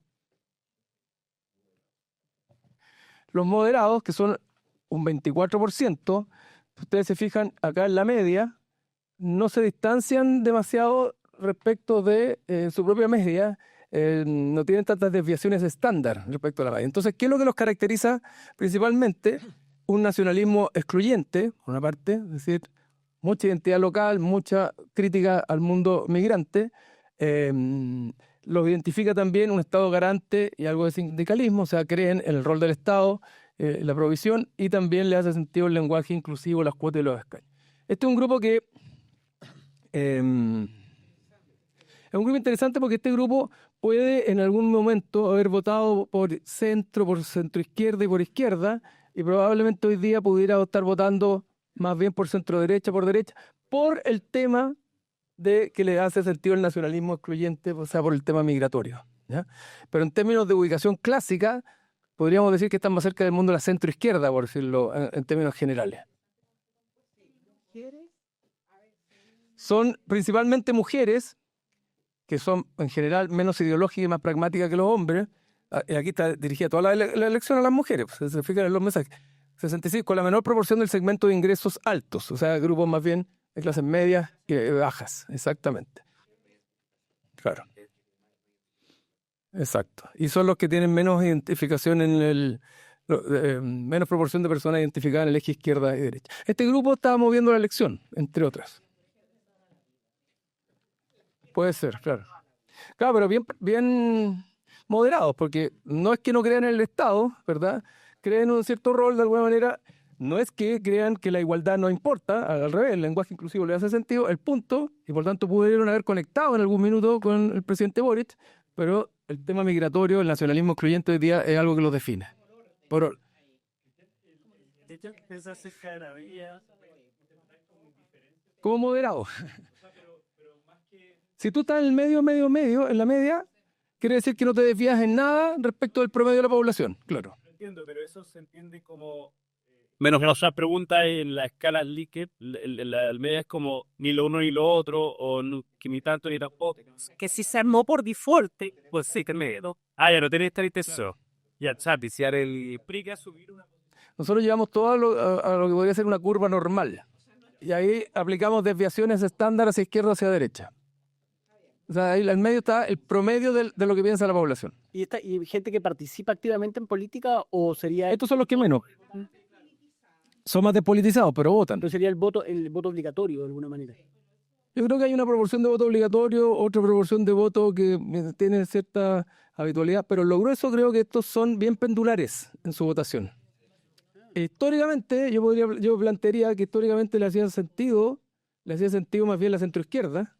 Los moderados, que son un 24%, ustedes se fijan acá en la media, no se distancian demasiado respecto de su propia media, no tienen tantas desviaciones estándar respecto a la media. Entonces, ¿qué es lo que los caracteriza principalmente? Un nacionalismo excluyente, por una parte, es decir, mucha identidad local, mucha crítica al mundo migrante. Los identifica también un Estado garante y algo de sindicalismo, o sea, creen en el rol del Estado, la provisión, y también le hace sentido el lenguaje inclusivo, las cuotas y los escaños. Este es un grupo que es un grupo interesante porque este grupo puede en algún momento haber votado por centro izquierda y por izquierda, y probablemente hoy día pudiera estar votando más bien por centro derecha, por el tema de que le hace sentido el nacionalismo excluyente, o sea, por el tema migratorio. ¿Ya? Pero en términos de ubicación clásica, podríamos decir que están más cerca del mundo de la centro-izquierda, por decirlo en términos generales. Son principalmente mujeres, que son en general menos ideológicas y más pragmáticas que los hombres. Aquí está dirigida toda la elección a las mujeres, pues, se fijan en los mensajes. 65, con la menor proporción del segmento de ingresos altos, o sea, grupos más bien de clases medias y bajas, exactamente. Claro. Exacto. Y son los que tienen menos identificación menos proporción de personas identificadas en el eje izquierda y derecha. Este grupo está moviendo la elección, entre otras. Puede ser, claro. Claro, pero bien moderados, porque no es que no crean en el Estado, ¿verdad? Creen en un cierto rol de alguna manera. No es que crean que la igualdad no importa, al revés, el lenguaje inclusivo le hace sentido, el punto, y por tanto pudieron haber conectado en algún minuto con el presidente Boric, pero el tema migratorio, el nacionalismo excluyente hoy día es algo que lo define. Como moderado. Si tú estás en el medio, en la media, quiere decir que no te desvías en nada respecto del promedio de la población. Claro. Entiendo, pero eso se entiende como... Menos que las preguntas en la escala Likert, la media es como ni lo uno ni lo otro, o que ni tanto ni tampoco. Que si se armó por default, Pues sí, que medio. Ah, ya no tenés esta intención. Ya, Chati, si ahora el PRI que a subir una... Nosotros llevamos todo a lo que podría ser una curva normal. Y ahí aplicamos desviaciones estándar hacia izquierda o hacia derecha. O sea, ahí en medio está el promedio de lo que piensa la población. ¿Y gente que participa activamente en política o sería, Estos son los que menos. Son más despolitizados, pero votan. pero sería el voto obligatorio de alguna manera? Yo creo que hay una proporción de voto obligatorio, otra proporción de voto que tiene cierta habitualidad, pero lo grueso creo que estos son bien pendulares en su votación. Históricamente, yo plantearía que históricamente le hacía sentido más bien la centroizquierda,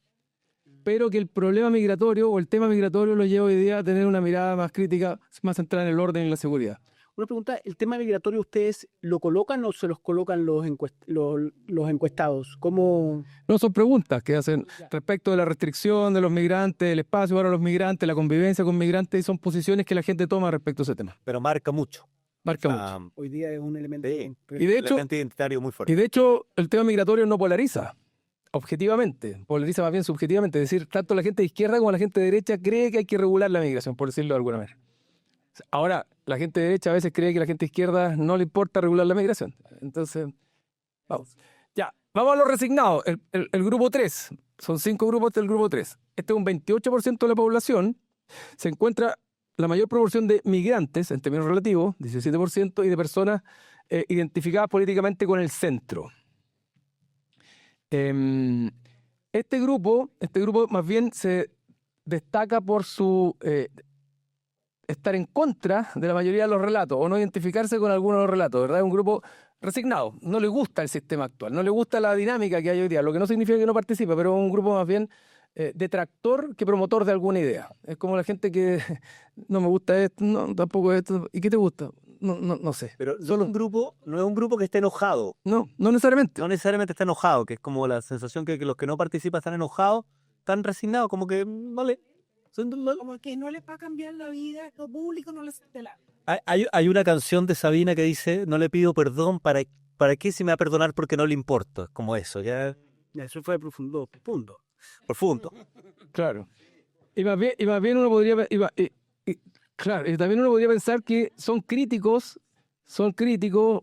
pero que el problema migratorio o el tema migratorio lo lleva hoy día a tener una mirada más crítica, más centrada en el orden y la seguridad. Una pregunta, ¿el tema migratorio ustedes lo colocan o se los colocan los encuestados? ¿Cómo? No son preguntas que hacen respecto de la restricción de los migrantes, el espacio para los migrantes, la convivencia con migrantes, y son posiciones que la gente toma respecto a ese tema. Pero marca mucho. Marca mucho. Hoy día es un elemento... Sí. Y de hecho, Elemento identitario muy fuerte. el tema migratorio no polariza, objetivamente, polariza más bien subjetivamente. Es decir, tanto la gente de izquierda como la gente de derecha cree que hay que regular la migración, por decirlo de alguna manera. Ahora, la gente de derecha a veces cree que a la gente de izquierda no le importa regular la migración. Entonces, vamos. Ya, vamos a los resignados. El grupo 3, son 5 grupos del grupo 3. Este es un 28% de la población. Se encuentra la mayor proporción de migrantes, en términos relativos, 17%, y de personas identificadas políticamente con el centro. Este grupo más bien se destaca por su estar en contra de la mayoría de los relatos o no identificarse con algunos de los relatos, ¿verdad? Es un grupo resignado, no le gusta el sistema actual, no le gusta la dinámica que hay hoy día, lo que no significa que no participe, pero es un grupo más bien detractor que promotor de alguna idea. Es como la gente que no me gusta esto, no, tampoco esto, ¿y qué te gusta? No sé. Pero no es un grupo que esté enojado. No necesariamente. No necesariamente está enojado, que es como la sensación que los que no participan están enojados, están resignados, como que como que no les va a cambiar la vida, lo público no les la... Hay una canción de Sabina que dice, no le pido perdón, ¿para qué si me va a perdonar porque no le importa? Como eso, ya Eso fue profundo. profundo. Claro. Y más bien uno podría... claro, y también uno podría pensar que son críticos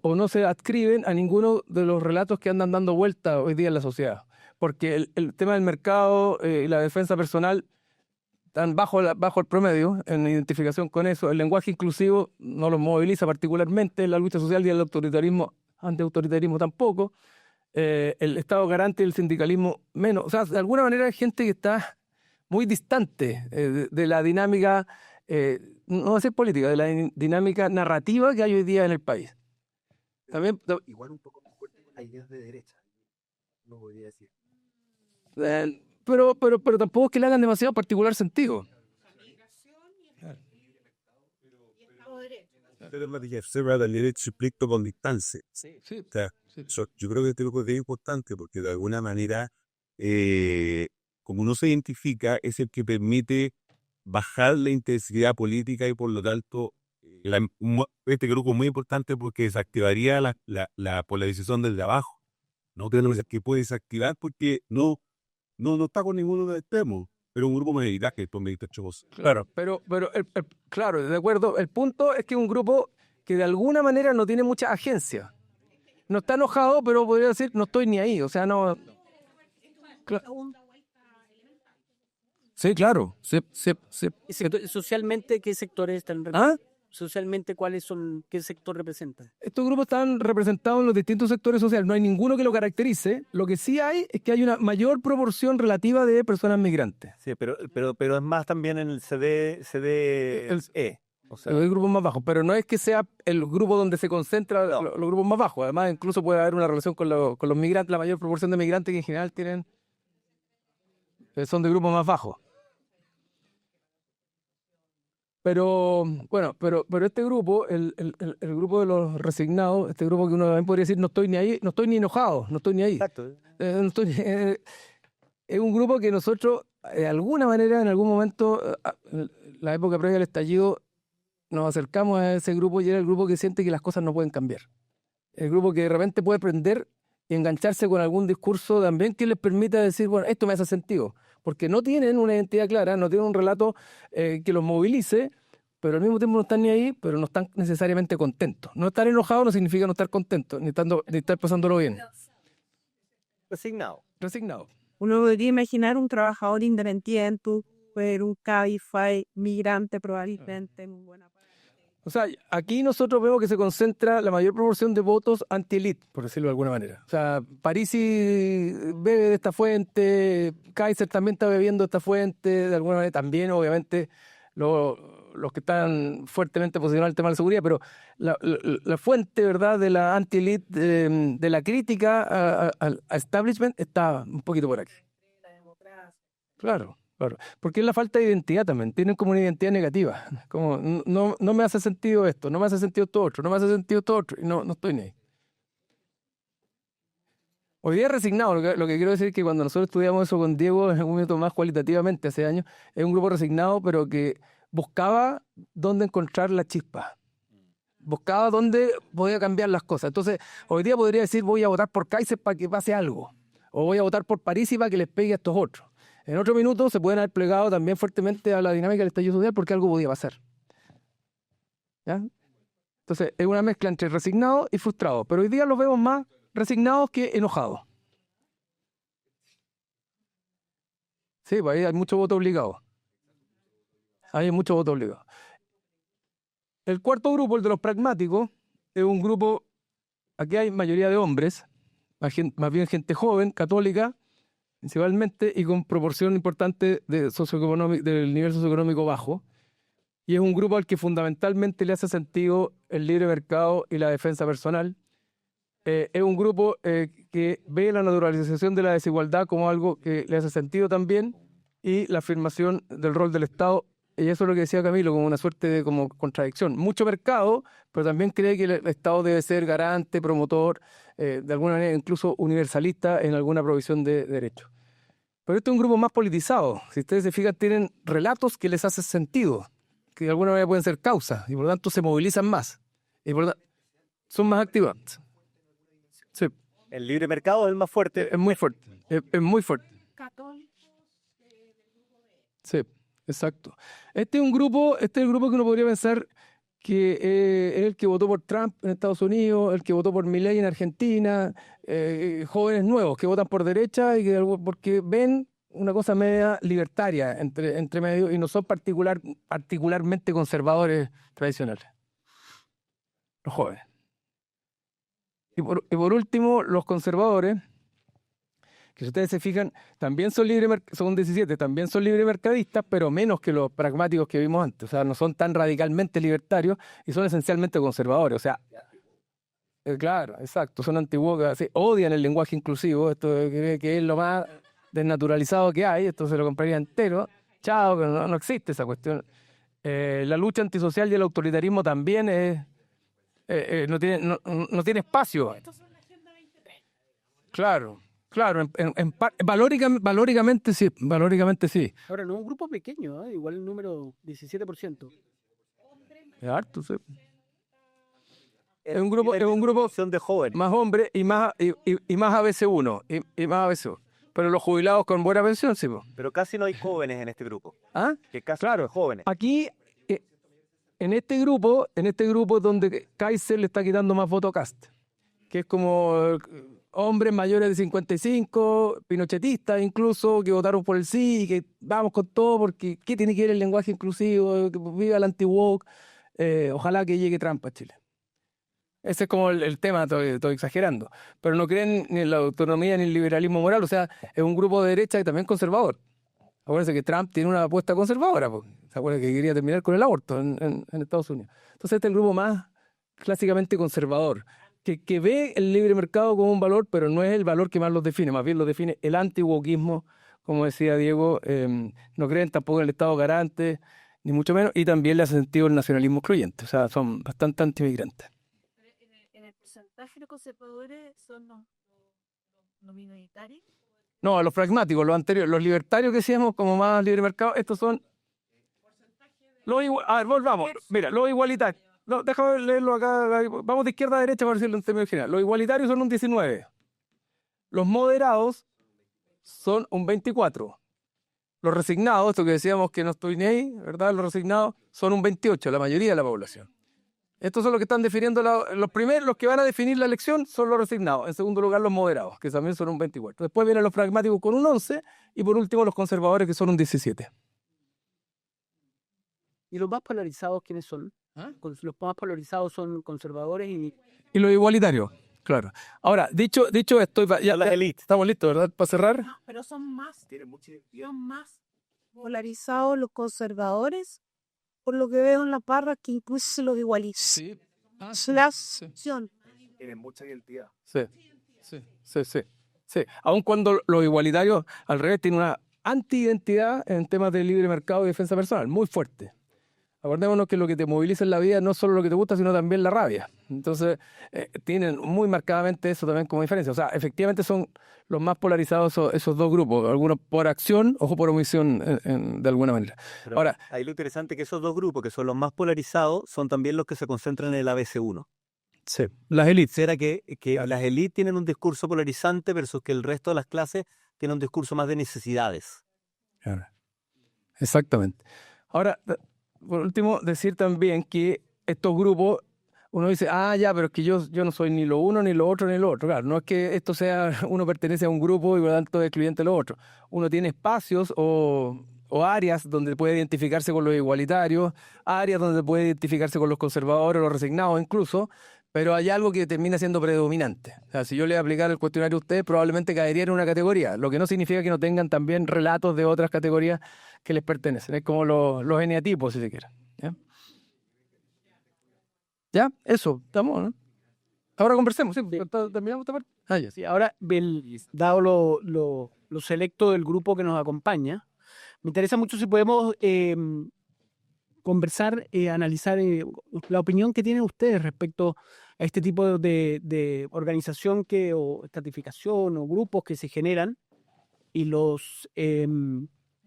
o no se adscriben a ninguno de los relatos que andan dando vuelta hoy día en la sociedad. Porque el tema del mercado y la defensa personal están bajo el promedio en identificación con eso. El lenguaje inclusivo no los moviliza particularmente, la lucha social y el antiautoritarismo tampoco. El Estado garante y el sindicalismo menos. O sea, de alguna manera hay gente que está muy distante de la dinámica, no va a ser política, de la dinámica narrativa que hay hoy día en el país. También, Igual un poco más fuerte con las ideas de derecha. No podría decir. pero tampoco es que le hagan demasiado particular sentido. La derecho explico con distancia. Sí. O sea, yo creo que este grupo es bien importante porque de alguna manera, como uno se identifica, es el que permite bajar la intensidad política y por lo tanto este grupo es muy importante porque desactivaría la polarización desde abajo. No creo que puede desactivar porque no está con ninguno de los extremos, pero un grupo mayoritario que después me dice cosas. Claro, pero claro, de acuerdo. El punto es que es un grupo que de alguna manera no tiene mucha agencia. No está enojado, pero podría decir, no estoy ni ahí. O sea, no... Sí, claro. Socialmente, ¿qué sectores están ¿Ah? Socialmente, qué sector representa? Estos grupos están representados en los distintos sectores sociales. No hay ninguno que lo caracterice. Lo que sí hay es que hay una mayor proporción relativa de personas migrantes. Sí, pero es más también en el CDE. O sea, Hay grupos más bajos, pero no es que sea el grupo donde se concentran los grupos más bajos. Además, incluso puede haber una relación con los migrantes, la mayor proporción de migrantes que en general son de grupos más bajos. Pero bueno, pero este grupo, el grupo de los resignados, este grupo que uno también podría decir, no estoy ni ahí, no estoy ni enojado, no estoy ni ahí. exacto. No estoy, es un grupo que nosotros, de alguna manera, en algún momento, la época previa al estallido, nos acercamos a ese grupo y era el grupo que siente que las cosas no pueden cambiar. El grupo que de repente puede prender y engancharse con algún discurso también que les permita decir, bueno, esto me hace sentido. Porque no tienen una identidad clara, no tienen un relato que los movilice, pero al mismo tiempo no están ni ahí, pero no están necesariamente contentos. No estar enojados no significa no estar contentos, ni estar pasándolo bien. Resignado. Resignados. Uno podría imaginar un trabajador independiente, un Cabify, migrante probablemente, muy buena parte. O sea, aquí nosotros vemos que se concentra la mayor proporción de votos anti-elite, por decirlo de alguna manera. O sea, Parisi bebe de esta fuente, Kaiser también está bebiendo de esta fuente, de alguna manera también, obviamente, los que están fuertemente posicionados en el tema de la seguridad, pero la fuente, ¿verdad?, de la anti-elite, de la crítica al establishment está un poquito por aquí. Claro. Claro, porque es la falta de identidad también, tienen como una identidad negativa, como no me hace sentido esto, no me hace sentido esto otro, no me hace sentido esto otro, y no estoy ni ahí. Hoy día resignado, lo que quiero decir es que cuando nosotros estudiamos eso con Diego en un momento más cualitativamente hace años, es un grupo resignado pero que buscaba dónde encontrar la chispa, buscaba dónde podía cambiar las cosas. Entonces, hoy día podría decir voy a votar por Kaiser para que pase algo, o voy a votar por Parisi para que les pegue a estos otros. En otro minuto se pueden haber plegado también fuertemente a la dinámica del estallido social porque algo podía pasar. ¿Ya? Entonces, es una mezcla entre resignados y frustrados. Pero hoy día los vemos más resignados que enojados. Sí, pues ahí hay mucho voto obligado. Ahí hay mucho voto obligado. El cuarto grupo, el de los pragmáticos, es un grupo, aquí hay mayoría de hombres, más bien gente joven, católica, principalmente, y con proporción importante de del nivel socioeconómico bajo, y es un grupo al que fundamentalmente le hace sentido el libre mercado y la defensa personal. Es un grupo que ve la naturalización de la desigualdad como algo que le hace sentido también, y la afirmación del rol del Estado, y eso es lo que decía Camilo, como una suerte de como contradicción. Mucho mercado, pero también cree que el Estado debe ser garante, promotor, de alguna manera incluso universalista en alguna provisión de derechos. Pero este es un grupo más politizado. Si ustedes se fijan, tienen relatos que les hacen sentido, que de alguna manera pueden ser causas, y por lo tanto se movilizan más, y por lo tanto son más activantes. Sí, El libre mercado es el más fuerte. es muy fuerte, es muy fuerte. Católicos. Sí, exacto. Este es el grupo que uno podría pensar que es el que votó por Trump en Estados Unidos, el que votó por Milei en Argentina, jóvenes nuevos que votan por derecha y porque ven una cosa media libertaria entre medio y no son particularmente conservadores tradicionales. Los jóvenes. Y por último, los conservadores, que si ustedes se fijan, también son son 17, también son libremercadistas, pero menos que los pragmáticos que vimos antes. O sea, no son tan radicalmente libertarios y son esencialmente conservadores. O sea, claro, exacto, son antiguos, odian el lenguaje inclusivo, esto que es lo más desnaturalizado que hay, esto se lo compraría entero. Chao, pero no existe esa cuestión. La lucha antisocial y el autoritarismo también no tiene espacio. Claro. Claro, valóricamente sí. Ahora, no es un grupo pequeño, igual el número 17%. Es harto, sí. Es un grupo de jóvenes. más hombre y más ABC1 y más ABC1. Pero los jubilados con buena pensión, sí. Po. Pero casi no hay jóvenes en este grupo. ¿Ah? Que casi Claro. no hay jóvenes. Aquí, en este grupo es donde Kaiser le está quitando más votos a Kast, que es como hombres mayores de 55, pinochetistas incluso, que votaron por el sí, que vamos con todo, porque ¿qué tiene que ver el lenguaje inclusivo? Que viva el anti-woke, ojalá que llegue Trump a Chile. Ese es como el tema, estoy exagerando. Pero no creen ni en la autonomía ni en el liberalismo moral, o sea, es un grupo de derecha y también conservador. Acuérdense que Trump tiene una apuesta conservadora, pues. ¿Se acuerdan que quería terminar con el aborto en Estados Unidos? Entonces este es el grupo más clásicamente conservador, que ve el libre mercado como un valor, pero no es el valor que más los define, más bien lo define el anti-wokismo, como decía Diego, no creen tampoco en el Estado garante, ni mucho menos, y también le hace sentido el nacionalismo excluyente, o sea, son bastante antimigrantes. En el porcentaje los conservadores son los minoritarios. No, los pragmáticos, los anteriores, los libertarios que decíamos como más libre mercado, estos son a ver, volvamos. Mira, los igualitarios. No, déjame leerlo acá. Vamos de izquierda a derecha para decirlo en términos generales. Los igualitarios son un 19. Los moderados son un 24. Los resignados, esto que decíamos que no estoy ni ahí, ¿verdad? Los resignados son un 28, la mayoría de la población. Estos son los que están definiendo, los primeros, los que van a definir la elección son los resignados. En segundo lugar, los moderados, que también son un 24. Después vienen los pragmáticos con un 11 y por último los conservadores, que son un 17. ¿Y los más polarizados quiénes son? Los más polarizados son conservadores y Y los igualitarios, claro. Ahora, dicho esto, ya estamos listos, ¿verdad? Para cerrar. No, pero son más polarizados los conservadores, por lo que veo en la barra, que incluso los igualistas. Sí. La opción. Tienen mucha identidad. Sí. Aun cuando los igualitarios, al revés, tienen una anti-identidad en temas de libre mercado y defensa personal, muy fuerte. Acordémonos que lo que te moviliza en la vida no es solo lo que te gusta, sino también la rabia. Entonces, tienen muy marcadamente eso también como diferencia. O sea, efectivamente son los más polarizados esos dos grupos, algunos por acción, ojo por omisión, de alguna manera. Pero Ahora, ahí lo interesante es que esos dos grupos, que son los más polarizados, son también los que se concentran en el ABC1. sí, las élites. Será que las élites tienen un discurso polarizante versus que el resto de las clases tiene un discurso más de necesidades. Claro. Exactamente. Ahora, por último, decir también que estos grupos, uno dice, ya, pero es que yo no soy ni lo uno, ni lo otro, ni lo otro. Claro, no es que esto sea, uno pertenece a un grupo y por lo tanto es excluyente de lo otro. Uno tiene espacios o áreas donde puede identificarse con los igualitarios, áreas donde puede identificarse con los conservadores, los resignados incluso, pero hay algo que termina siendo predominante. O sea, si yo le aplicara el cuestionario a ustedes, probablemente caería en una categoría, lo que no significa que no tengan también relatos de otras categorías que les pertenecen. Es como los eneatipos, si se quiere. ¿Ya? Eso, estamos, ¿no? Ahora conversemos, ¿sí? ¿Terminamos esta parte? Ya. sí, ahora, dado lo selecto del grupo que nos acompaña, me interesa mucho si podemos conversar, analizar la opinión que tienen ustedes respecto a este tipo de organización o estratificación o grupos que se generan y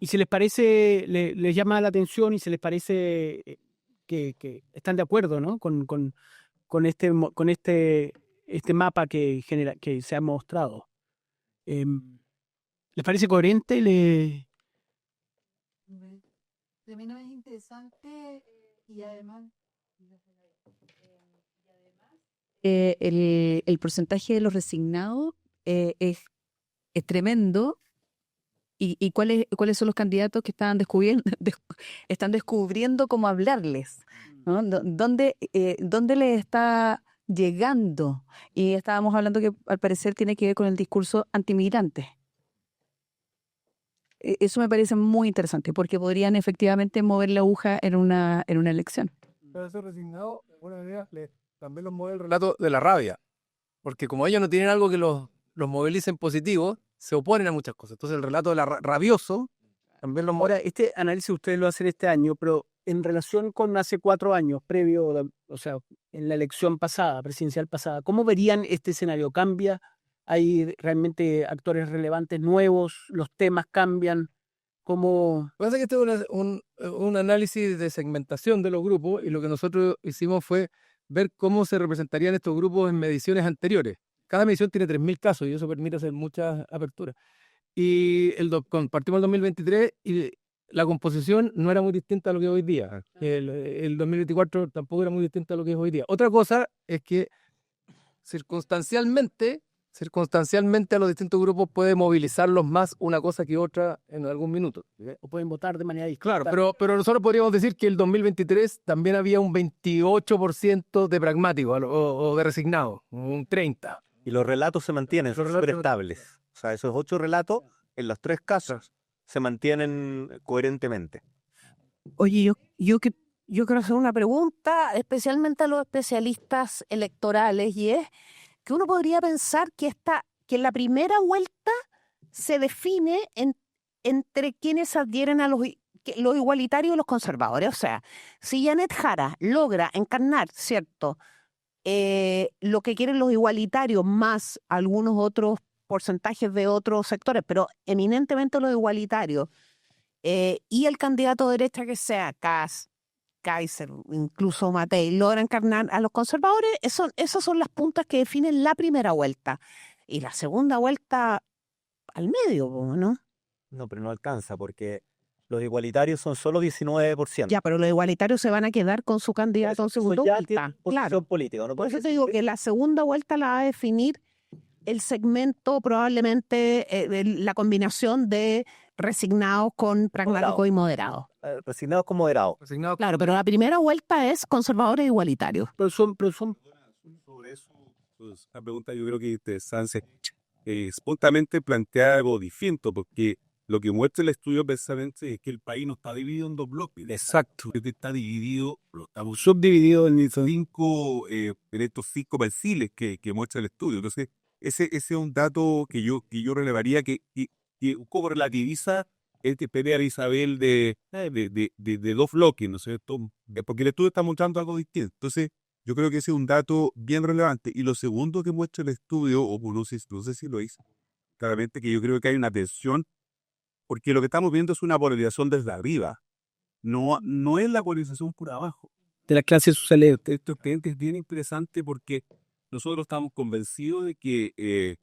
y si les parece, les llama la atención y si les parece que están de acuerdo, ¿no? con este mapa que se ha mostrado. ¿Les parece coherente? De mí no es interesante y además el porcentaje de los resignados es tremendo. ¿Y cuáles son los candidatos que están descubriendo cómo hablarles? ¿No? ¿Dónde les está llegando? Y estábamos hablando que al parecer tiene que ver con el discurso antimigrante. Eso me parece muy interesante porque podrían efectivamente mover la aguja en una elección. Pero esos resignados, de alguna manera, también los mueve el relato de la rabia. Porque como ellos no tienen algo que los movilice en positivo, se oponen a muchas cosas. Entonces el relato de rabioso también los mueve. Ahora, este análisis ustedes lo hacen este año, pero en relación con hace 4 años, previo, o sea, en la elección pasada, presidencial pasada, ¿cómo verían este escenario? ¿Cambia? ¿Hay realmente actores relevantes nuevos? ¿Los temas cambian? ¿Cómo? Pasa que este es un análisis de segmentación de los grupos y lo que nosotros hicimos fue ver cómo se representarían estos grupos en mediciones anteriores. Cada medición tiene 3.000 casos y eso permite hacer muchas aperturas. Y partimos el 2023 y la composición no era muy distinta a lo que es hoy día. El 2024 tampoco era muy distinta a lo que es hoy día. Otra cosa es que circunstancialmente a los distintos grupos puede movilizarlos más una cosa que otra en algún minuto. O pueden votar de manera distinta. Claro, pero nosotros podríamos decir que el 2023 también había un 28% de pragmáticos o de resignados, un 30%. Y los relatos se mantienen, son súper estables. O sea, esos 8 relatos, en los 3 casos, se mantienen coherentemente. Oye, yo quiero hacer una pregunta, especialmente a los especialistas electorales, y es que uno podría pensar que en la primera vuelta se define entre quienes adhieren a los igualitarios y los conservadores. O sea, si Janet Jara logra encarnar, ¿cierto?, lo que quieren los igualitarios más algunos otros porcentajes de otros sectores, pero eminentemente los igualitarios, y el candidato de derecha que sea Kast, Kaiser, incluso Matei, logra encarnar a los conservadores, esas son las puntas que definen la primera vuelta. Y la segunda vuelta al medio, ¿no? No, pero no alcanza porque los igualitarios son solo 19%. Ya, pero los igualitarios se van a quedar con su candidato en segunda ya vuelta. tiene posición Claro. política. ¿No? Por eso te digo que la segunda vuelta la va a definir el segmento, probablemente la combinación de resignados con pragmáticos y moderados. Resignados con moderados. Resignado. Claro, pero la primera vuelta es conservadores e igualitarios. Pero son Sobre eso, pues, la pregunta yo creo que interesante es espontáneamente plantear algo distinto, porque lo que muestra el estudio precisamente es que el país no está dividido en dos bloques. Exacto. Está dividido, lo estamos Subdividido en en estos 5 perfiles que muestra el estudio. Entonces, ese es un dato que yo relevaría que un poco relativiza este pelea de Isabel de 2 bloques, ¿no es cierto? Porque el estudio está mostrando algo distinto. Entonces, yo creo que ese es un dato bien relevante. Y lo segundo que muestra el estudio, o no sé si lo hizo, claramente que yo creo que hay una tensión, porque lo que estamos viendo es una polarización desde arriba, no es la polarización por abajo. de las clases sociales. Esto es bien interesante porque nosotros estamos convencidos de que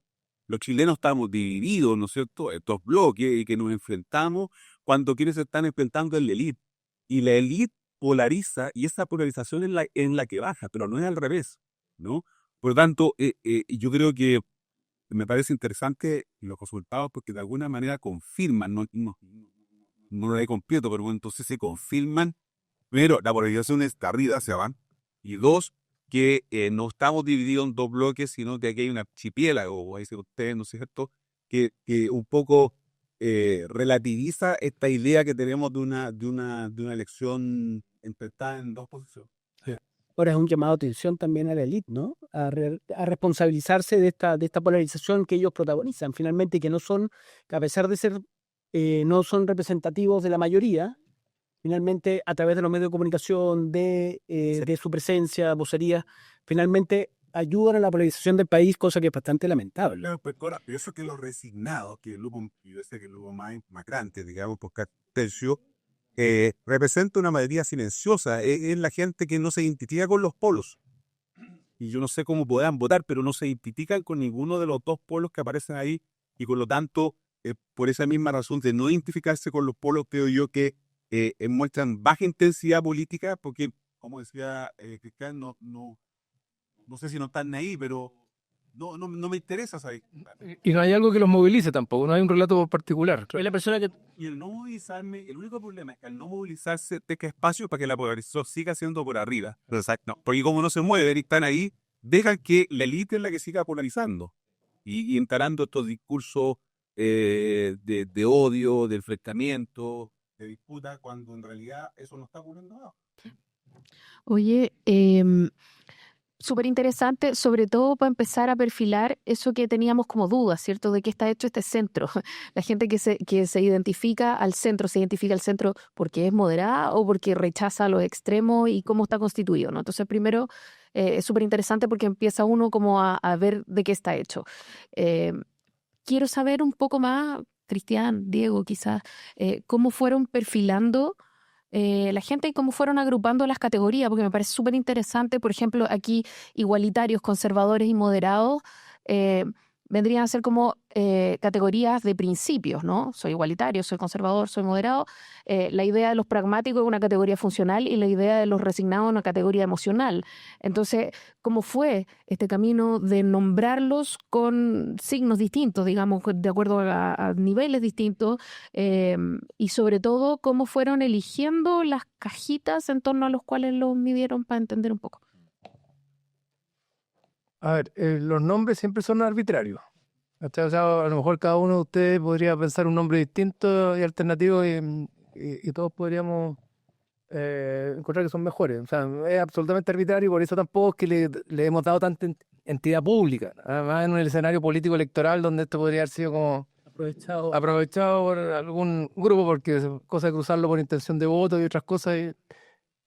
los chilenos estamos divididos, ¿no es cierto?, estos bloques y que nos enfrentamos cuando quienes se están enfrentando es la élite. Y la élite polariza y esa polarización es la que baja, pero no es al revés, ¿no? Por lo tanto, yo creo que me parece interesante los resultados porque de alguna manera confirman, no lo he completo, pero bueno, entonces se confirman, primero, la polarización es de arriba hacia abajo, y 2, que no estamos divididos en 2 bloques, sino que aquí hay una archipiélago, como dicen ustedes, ¿no es cierto?, que un poco relativiza esta idea que tenemos de una elección enfrentada en 2 posiciones. Ahora es un llamado de atención también a la élite, ¿no? A responsabilizarse de esta polarización que ellos protagonizan, finalmente, que a pesar de ser, no son representativos de la mayoría, finalmente, a través de los medios de comunicación, de su presencia, vocería, finalmente ayudan a la polarización del país, cosa que es bastante lamentable. Claro, pues ahora, pienso que los resignados, que es el grupo, yo sé que el grupo más grande, digamos, por cada tercio, representa una mayoría silenciosa, es la gente que no se identifica con los polos. Y yo no sé cómo podrán votar, pero no se identifican con ninguno de los 2 polos que aparecen ahí, y por lo tanto, por esa misma razón de no identificarse con los polos, creo yo que muestran baja intensidad política, porque, como decía Cristian, no sé si no están ahí, pero no me interesa, ¿sabes? Y no hay algo que los movilice tampoco, no hay un relato particular. Es la persona que Y el no movilizarme, el único problema es que al no movilizarse deja espacio para que la polarización siga siendo por arriba. Exacto. Porque como no se mueven y están ahí, dejan que la élite es la que siga polarizando y encarando estos discursos de odio, de enfrentamiento, de disputa, cuando en realidad eso no está ocurriendo nada. Oye, súper interesante, sobre todo para empezar a perfilar eso que teníamos como dudas, ¿cierto? De qué está hecho este centro. La gente que se identifica al centro porque es moderada o porque rechaza a los extremos y cómo está constituido, ¿no? Entonces, primero, es súper interesante porque empieza uno como a ver de qué está hecho. Quiero saber un poco más, Cristian, Diego, quizás, cómo fueron perfilando la gente y cómo fueron agrupando las categorías, porque me parece súper interesante. Por ejemplo, aquí igualitarios, conservadores y moderados vendrían a ser como categorías de principios, ¿no? Soy igualitario, soy conservador, soy moderado. La idea de los pragmáticos es una categoría funcional y la idea de los resignados es una categoría emocional. Entonces, ¿cómo fue este camino de nombrarlos con signos distintos, digamos, de acuerdo a niveles distintos? Y sobre todo, ¿cómo fueron eligiendo las cajitas en torno a los cuales los midieron para entender un poco? A ver, los nombres siempre son arbitrarios. ¿Cachai? O sea, a lo mejor cada uno de ustedes podría pensar un nombre distinto y alternativo y todos podríamos encontrar que son mejores. O sea, es absolutamente arbitrario y por eso tampoco es que le hemos dado tanta entidad pública. Además, en un escenario político electoral donde esto podría haber sido como aprovechado por algún grupo porque es cosa de cruzarlo por intención de voto y otras cosas.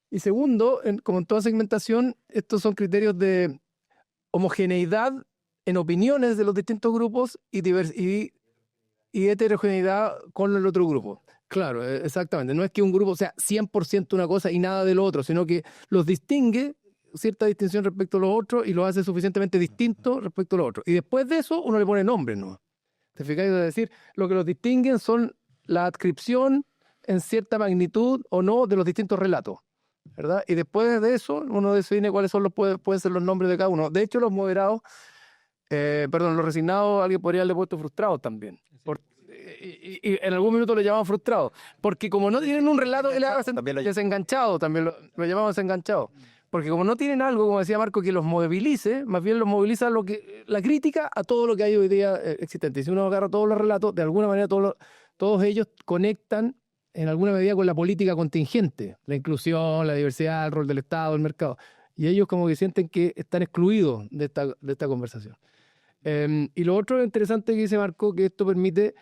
Y segundo, como en toda segmentación, estos son criterios de homogeneidad en opiniones de los distintos grupos y heterogeneidad con el otro grupo. Claro, exactamente. No es que un grupo sea 100% una cosa y nada de lo otro, sino que los distingue cierta distinción respecto a los otros y los hace suficientemente distintos respecto a los otros. Y después de eso uno le pone nombre, ¿no? ¿Te fijáis? Es decir, lo que los distinguen son la adscripción en cierta magnitud o no de los distintos relatos, ¿verdad? Y después de eso uno define cuáles son pueden ser los nombres de cada uno. De hecho, los moderados, los resignados, alguien podría haberle puesto frustrados también. Y en algún minuto le llamaban frustrados. Porque como no tienen un relato, desenganchado, también lo llamamos desenganchado. Porque como no tienen algo, como decía Marco, que los movilice, más bien los moviliza la crítica a todo lo que hay hoy día existente. Y si uno agarra todos los relatos, de alguna manera todos ellos conectan en alguna medida con la política contingente, la inclusión, la diversidad, el rol del Estado, el mercado. Y ellos como que sienten que están excluidos de esta conversación. Y lo otro interesante que dice Marco, que esto permite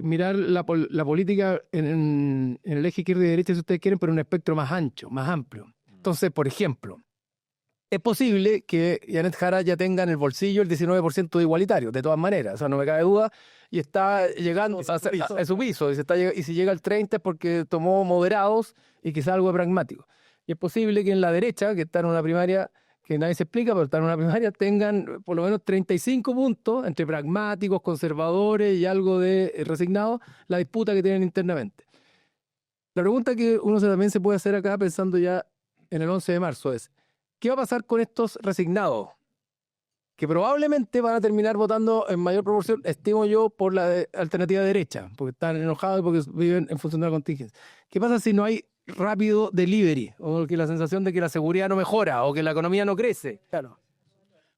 mirar la política en el eje izquierda y derecha, si ustedes quieren, pero en un espectro más ancho, más amplio. Entonces, por ejemplo, es posible que Janet Jara ya tenga en el bolsillo el 19% de igualitario, de todas maneras, o sea, no me cabe duda, y está llegando a su piso, y si llega al 30% es porque tomó moderados y quizá algo de pragmático. Y es posible que en la derecha, que está en una primaria que nadie se explica, pero está en una primaria, tengan por lo menos 35 puntos entre pragmáticos, conservadores y algo de resignados, la disputa que tienen internamente. La pregunta que uno también se puede hacer acá pensando ya en el 11 de marzo es, ¿qué va a pasar con estos resignados? Que probablemente van a terminar votando en mayor proporción, estimo yo, por la alternativa derecha, porque están enojados y porque viven en función de la contingencia. ¿Qué pasa si no hay rápido delivery? O que la sensación de que la seguridad no mejora, o que la economía no crece. Claro.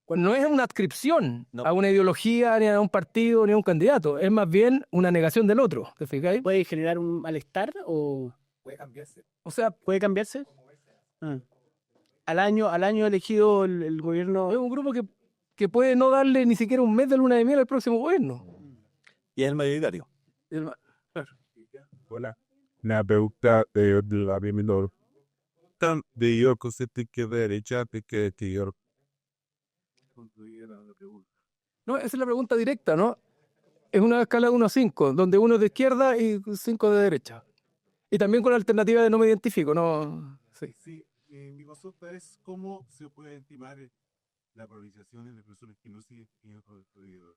No es una adscripción a una ideología, ni a un partido, ni a un candidato. Es más bien una negación del otro. ¿Te fijáis? ¿Puede generar un malestar o puede cambiarse? O sea, puede cambiarse? Al año elegido el gobierno. Es un grupo que puede no darle ni siquiera un mes de luna de miel al próximo gobierno. Y es el mayoritario. Hola. Una pregunta de la menor. ¿Tan de yo concepto que derecha que yo? No, esa es la pregunta directa, ¿no? Es una escala de 1 a 5, donde 1 es de izquierda y 5 de derecha. Y también con la alternativa de no me identifico, ¿no? Sí. Mi consulta es cómo se puede estimar la polarización de personas que no se identifican con el prohibidor.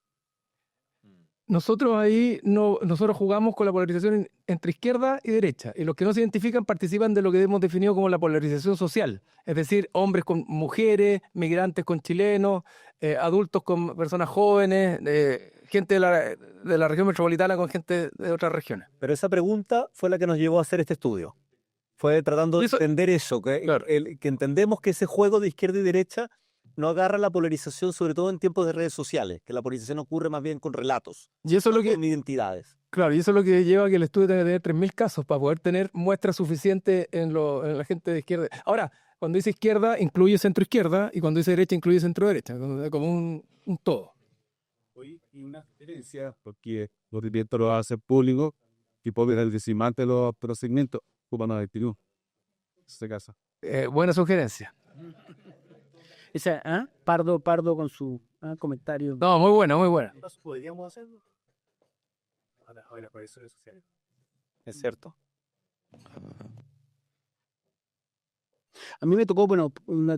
Nosotros jugamos con la polarización entre izquierda y derecha, y los que no se identifican participan de lo que hemos definido como la polarización social, es decir, hombres con mujeres, migrantes con chilenos, adultos con personas jóvenes, gente de la región metropolitana con gente de otras regiones. Pero esa pregunta fue la que nos llevó a hacer este estudio. Fue tratando de entender eso, claro. que entendemos que ese juego de izquierda y derecha no agarra la polarización, sobre todo en tiempos de redes sociales, que la polarización ocurre más bien con relatos, y eso es lo que, con identidades. Claro, y eso es lo que lleva a que el estudio tenga que tener 3.000 casos para poder tener muestras suficientes en la gente de izquierda. Ahora, cuando dice izquierda, incluye centro-izquierda, y cuando dice derecha, incluye centro-derecha, como un todo. Oye, y una diferencia, porque los requerimientos lo hacen público, y por el decimante de los procedimientos, ocupan a 21. En este caso. Buena sugerencia. Esa, Pardo con su comentario. No, muy buena, muy buena. ¿Podríamos hacerlo? Ahora, por eso es social. Es cierto. A mí me tocó,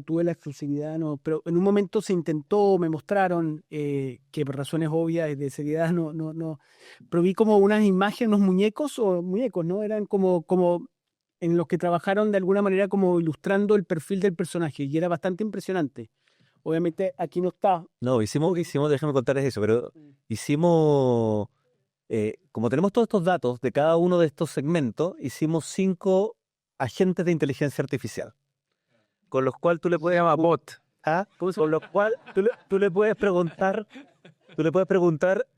tuve la exclusividad, pero en un momento se intentó, me mostraron que por razones obvias de seriedad no. Pero vi como unas imágenes, unos muñecos, ¿no? Eran como en los que trabajaron de alguna manera como ilustrando el perfil del personaje, y era bastante impresionante. Obviamente aquí no está. No, hicimos, déjame contarles eso, pero hicimos, como tenemos todos estos datos de cada uno de estos segmentos, hicimos 5 agentes de inteligencia artificial, con los cuales tú le puedes llamar bot. Con los cuales tú le puedes preguntar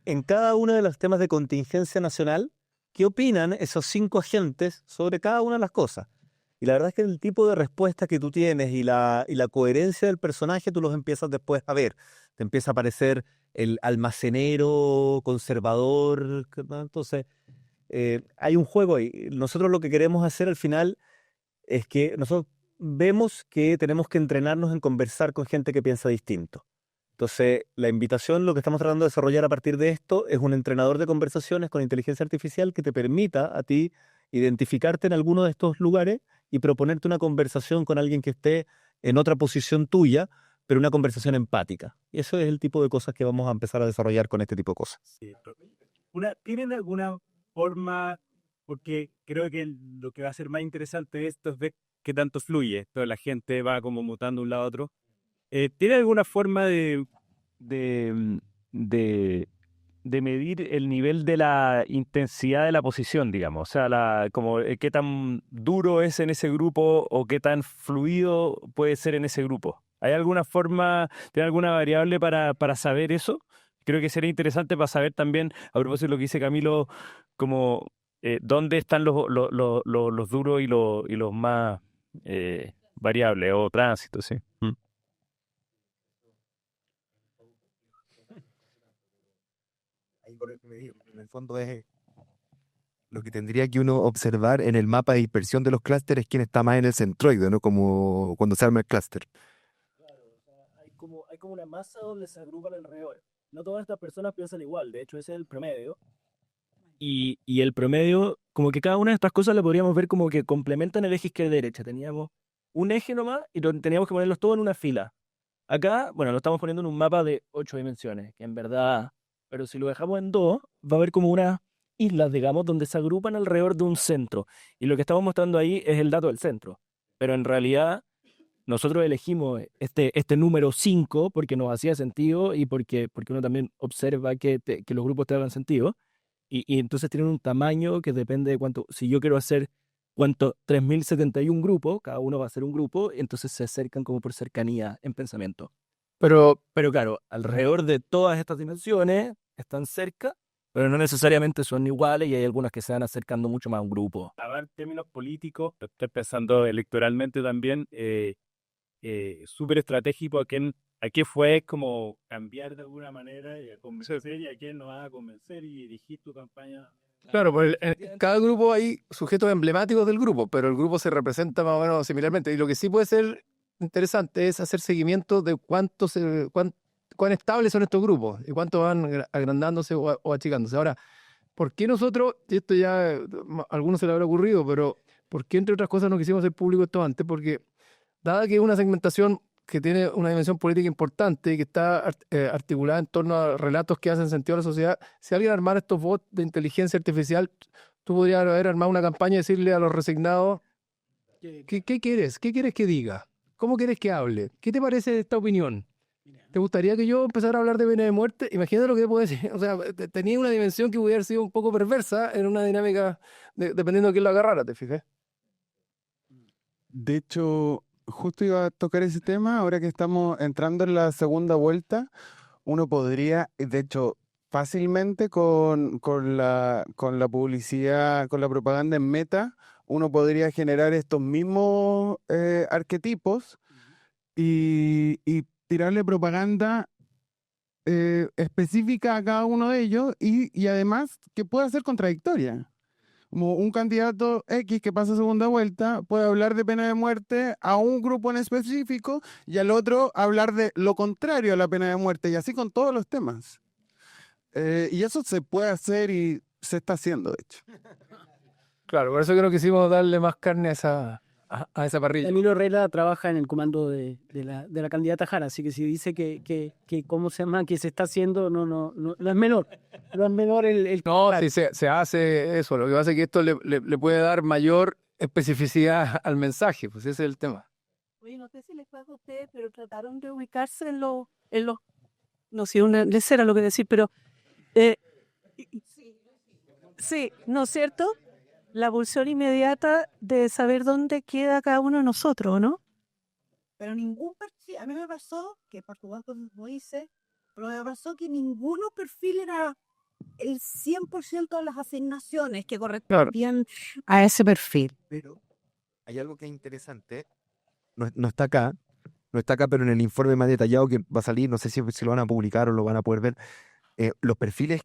en cada uno de los temas de contingencia nacional, ¿qué opinan esos 5 agentes sobre cada una de las cosas? Y la verdad es que el tipo de respuesta que tú tienes y la coherencia del personaje, tú los empiezas después a ver. Te empieza a aparecer el almacenero, conservador. Entonces, hay un juego ahí. Nosotros lo que queremos hacer al final es que nosotros vemos que tenemos que entrenarnos en conversar con gente que piensa distinto. Entonces, la invitación, lo que estamos tratando de desarrollar a partir de esto, es un entrenador de conversaciones con inteligencia artificial que te permita a ti identificarte en alguno de estos lugares y proponerte una conversación con alguien que esté en otra posición tuya, pero una conversación empática. Y eso es el tipo de cosas que vamos a empezar a desarrollar con este tipo de cosas. Sí. ¿Tienen alguna forma? Porque creo que lo que va a ser más interesante de esto es ver qué tanto fluye. Toda la gente va como mutando de un lado a otro. ¿Tiene alguna forma de, de, de medir el nivel de la intensidad de la posición, digamos? O sea, como qué tan duro es en ese grupo o qué tan fluido puede ser en ese grupo. ¿Hay alguna forma, tiene alguna variable para saber eso? Creo que sería interesante para saber también, a propósito de lo que dice Camilo, como dónde están los duros y los más variables o tránsitos, ¿sí? En el fondo es lo que tendría que uno observar en el mapa de dispersión de los clústeres, quién está más en el centroide, ¿no? Como cuando se arma el clúster. Hay como una masa donde se agrupan alrededor. No todas estas personas piensan igual, de hecho ese es el promedio. Y el promedio, como que cada una de estas cosas la podríamos ver como que complementan el eje izquierda-derecha. Teníamos un eje nomás y teníamos que ponerlos todos en una fila. Acá, bueno, lo estamos poniendo en un mapa de 8 dimensiones, que en verdad, pero si lo dejamos en 2, va a haber como unas islas, digamos, donde se agrupan alrededor de un centro. Y lo que estamos mostrando ahí es el dato del centro. Pero en realidad, nosotros elegimos este número 5 porque nos hacía sentido y porque uno también observa que los grupos te hagan sentido. Y entonces tienen un tamaño que depende de cuánto. Si yo quiero hacer 3071 grupos, cada uno va a ser un grupo, entonces se acercan como por cercanía en pensamiento. Pero claro, alrededor de todas estas dimensiones están cerca, pero no necesariamente son iguales y hay algunas que se van acercando mucho más a un grupo. Hablar en términos políticos, estoy pensando electoralmente también, súper estratégico a qué fue como cambiar de alguna manera y a convencer y a quién nos va a convencer y dirigir tu campaña. Claro, pues en cada grupo hay sujetos emblemáticos del grupo, pero el grupo se representa más o menos similarmente. Y lo que sí puede ser interesante es hacer seguimiento de cuán estables son estos grupos y cuánto van agrandándose o achicándose. Ahora, ¿por qué nosotros, y esto ya a algunos se le habrá ocurrido, pero ¿por qué entre otras cosas no quisimos hacer público esto antes? Porque dada que es una segmentación que tiene una dimensión política importante y que está articulada en torno a relatos que hacen sentido a la sociedad, si alguien armara estos bots de inteligencia artificial, tú podrías haber armado una campaña y decirle a los resignados, ¿qué quieres? ¿Qué quieres que diga? ¿Cómo quieres que hable? ¿Qué te parece de esta opinión? ¿Te gustaría que yo empezara a hablar de pena de muerte? Imagínate lo que puedo decir. O sea, tenía una dimensión que pudiera haber sido un poco perversa en una dinámica, dependiendo de quién lo agarrara, ¿te fijas? De hecho, justo iba a tocar ese tema, ahora que estamos entrando en la segunda vuelta, uno podría, de hecho, fácilmente con la publicidad, con la propaganda en Meta, uno podría generar estos mismos arquetipos y tirarle propaganda específica a cada uno de ellos y además que pueda ser contradictoria. Como un candidato X que pasa segunda vuelta puede hablar de pena de muerte a un grupo en específico y al otro hablar de lo contrario a la pena de muerte y así con todos los temas. Y eso se puede hacer y se está haciendo, de hecho. Claro, por eso creo que quisimos darle más carne a esa parrilla. Danilo Herrera trabaja en el comando de la candidata Jara, así que si dice que ¿cómo se llama? Que se está haciendo, no es menor. No es menor el No, sí, se hace eso. Lo que pasa es que esto le puede dar mayor especificidad al mensaje, pues ese es el tema. Oye, no sé si les pasa a ustedes, pero trataron de ubicarse en los no sé, les era lo que decir, pero sí, ¿no es cierto? La pulsión inmediata de saber dónde queda cada uno de nosotros, ¿no? Pero ningún perfil, a mí me pasó que Portugal, como dice, pero me pasó que ninguno perfil era el 100% de las asignaciones que correspondían a ese perfil. Pero hay algo que es interesante, no está acá, pero en el informe más detallado que va a salir, no sé si lo van a publicar o lo van a poder ver, los perfiles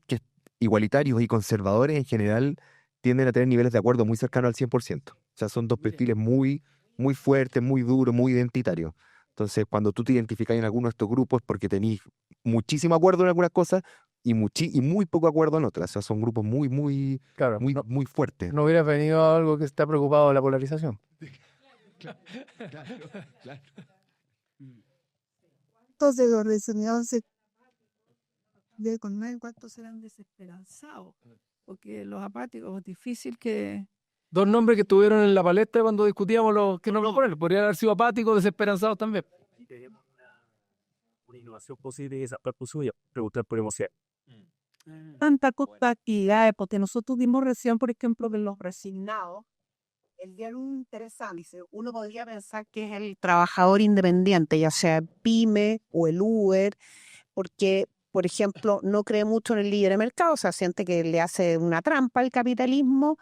igualitarios y conservadores en general tienden a tener niveles de acuerdo muy cercanos al 100%. O sea, son dos perfiles muy, muy fuertes, muy duros, muy identitarios. Entonces, cuando tú te identificas en alguno de estos grupos es porque tenés muchísimo acuerdo en algunas cosas y muy poco acuerdo en otras. O sea, son grupos muy Claro, no, muy fuertes. no hubieras venido a algo que está preocupado de la polarización. ¿Cuántos de los resignados de con nueve, cuántos serán desesperanzados? Porque los apáticos es difícil que... Dos nombres que estuvieron en la palestra cuando discutíamos los que nos proponen. Podrían haber sido apáticos, desesperanzados también. Una innovación posible y esa propuso preguntar por emoción. Tanta actividades, porque nosotros vimos recién, por ejemplo, que los resignados, el diario interesante, dice, uno podría pensar que es el trabajador independiente, ya sea pyme o el Uber, porque, por ejemplo, no cree mucho en el libre mercado, o sea, siente que le hace una trampa al capitalismo,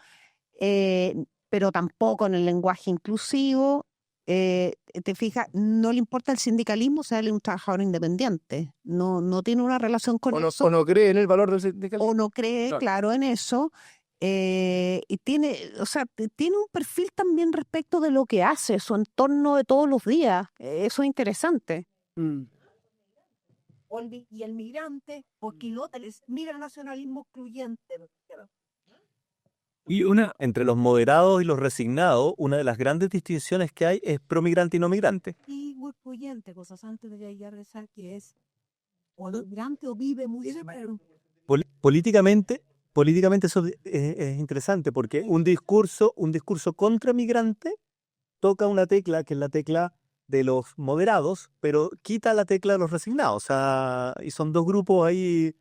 pero tampoco en el lenguaje inclusivo. Te fijas, no le importa el sindicalismo, o sea, él es un trabajador independiente, no tiene una relación con eso. O no cree en el valor del sindicalismo. O no cree, claro, en eso. Y tiene, o sea, tiene un perfil también respecto de lo que hace, su entorno de todos los días. Eso es interesante. Y el migrante, porque mira el nacionalismo excluyente. Y entre los moderados y los resignados, una de las grandes distinciones que hay es promigrante y no migrante. Y muy excluyente, cosas antes de llegar a rezar, que es o migrante o vive muy separado. Políticamente eso es interesante porque un discurso contra migrante toca una tecla que es la tecla de los moderados, pero quita la tecla de los resignados. O sea, y son dos grupos ahí.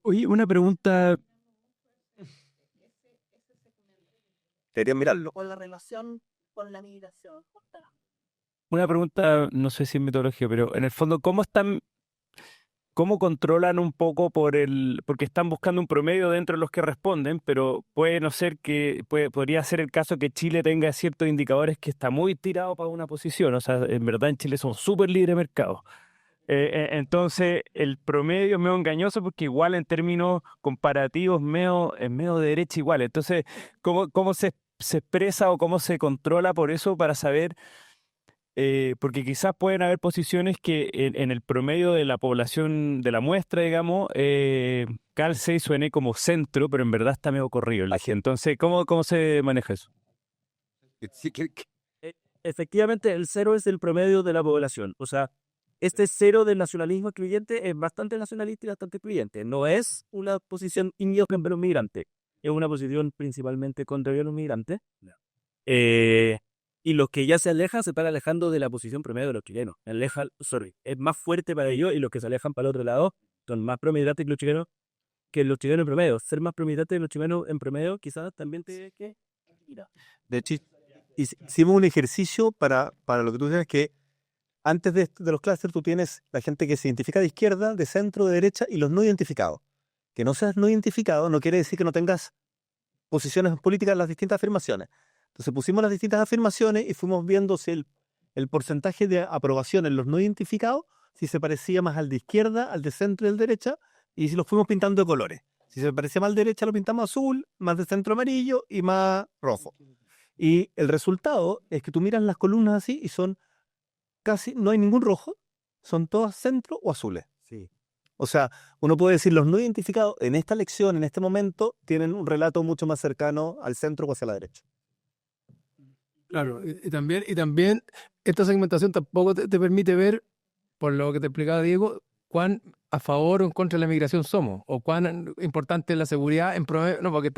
Oye, una pregunta. Deberían mirarlo. Con la relación con la migración. Una pregunta, no sé si es metodología, pero en el fondo, ¿cómo controlan un poco porque están buscando un promedio dentro de los que responden, pero puede no ser podría ser el caso que Chile tenga ciertos indicadores que está muy tirado para una posición? O sea, en verdad en Chile somos súper libre mercado. Entonces, el promedio es medio engañoso porque igual en términos comparativos es medio de derecha igual. Entonces, ¿cómo se expresa o cómo se controla por eso para saber? Porque quizás pueden haber posiciones que en el promedio de la población de la muestra, digamos, calce y suene como centro, pero en verdad está medio corrido. Entonces, ¿cómo se maneja eso? Efectivamente, el cero es el promedio de la población. O sea, este cero del nacionalismo excluyente es bastante nacionalista y bastante excluyente. No es una posición contra los migrantes, es una posición principalmente contra los migrantes. Y los que ya se alejan se están alejando de la posición promedio de los chilenos. Es más fuerte para ellos, y los que se alejan para el otro lado son más promigrantes que los chilenos en promedio. Ser más promigrantes que los chilenos en promedio quizás también que... De hecho, hicimos un ejercicio para lo que tú dices, que antes de los clústeres tú tienes la gente que se identifica de izquierda, de centro, de derecha y los no identificados. Que no seas no identificado no quiere decir que no tengas posiciones políticas en las distintas afirmaciones. Entonces pusimos las distintas afirmaciones y fuimos viendo si el porcentaje de aprobación en los no identificados, si se parecía más al de izquierda, al de centro y al de derecha, y si los fuimos pintando de colores. Si se parecía más al de derecha lo pintamos azul, más de centro amarillo y más rojo. Y el resultado es que tú miras las columnas así y son casi, no hay ningún rojo, son todas centro o azules. Sí. O sea, uno puede decir los no identificados en esta lección, en este momento, tienen un relato mucho más cercano al centro o hacia la derecha. Claro, y también esta segmentación tampoco te permite ver, por lo que te explicaba Diego, cuán a favor o en contra de la migración somos, o cuán importante es la seguridad en promedio. No, porque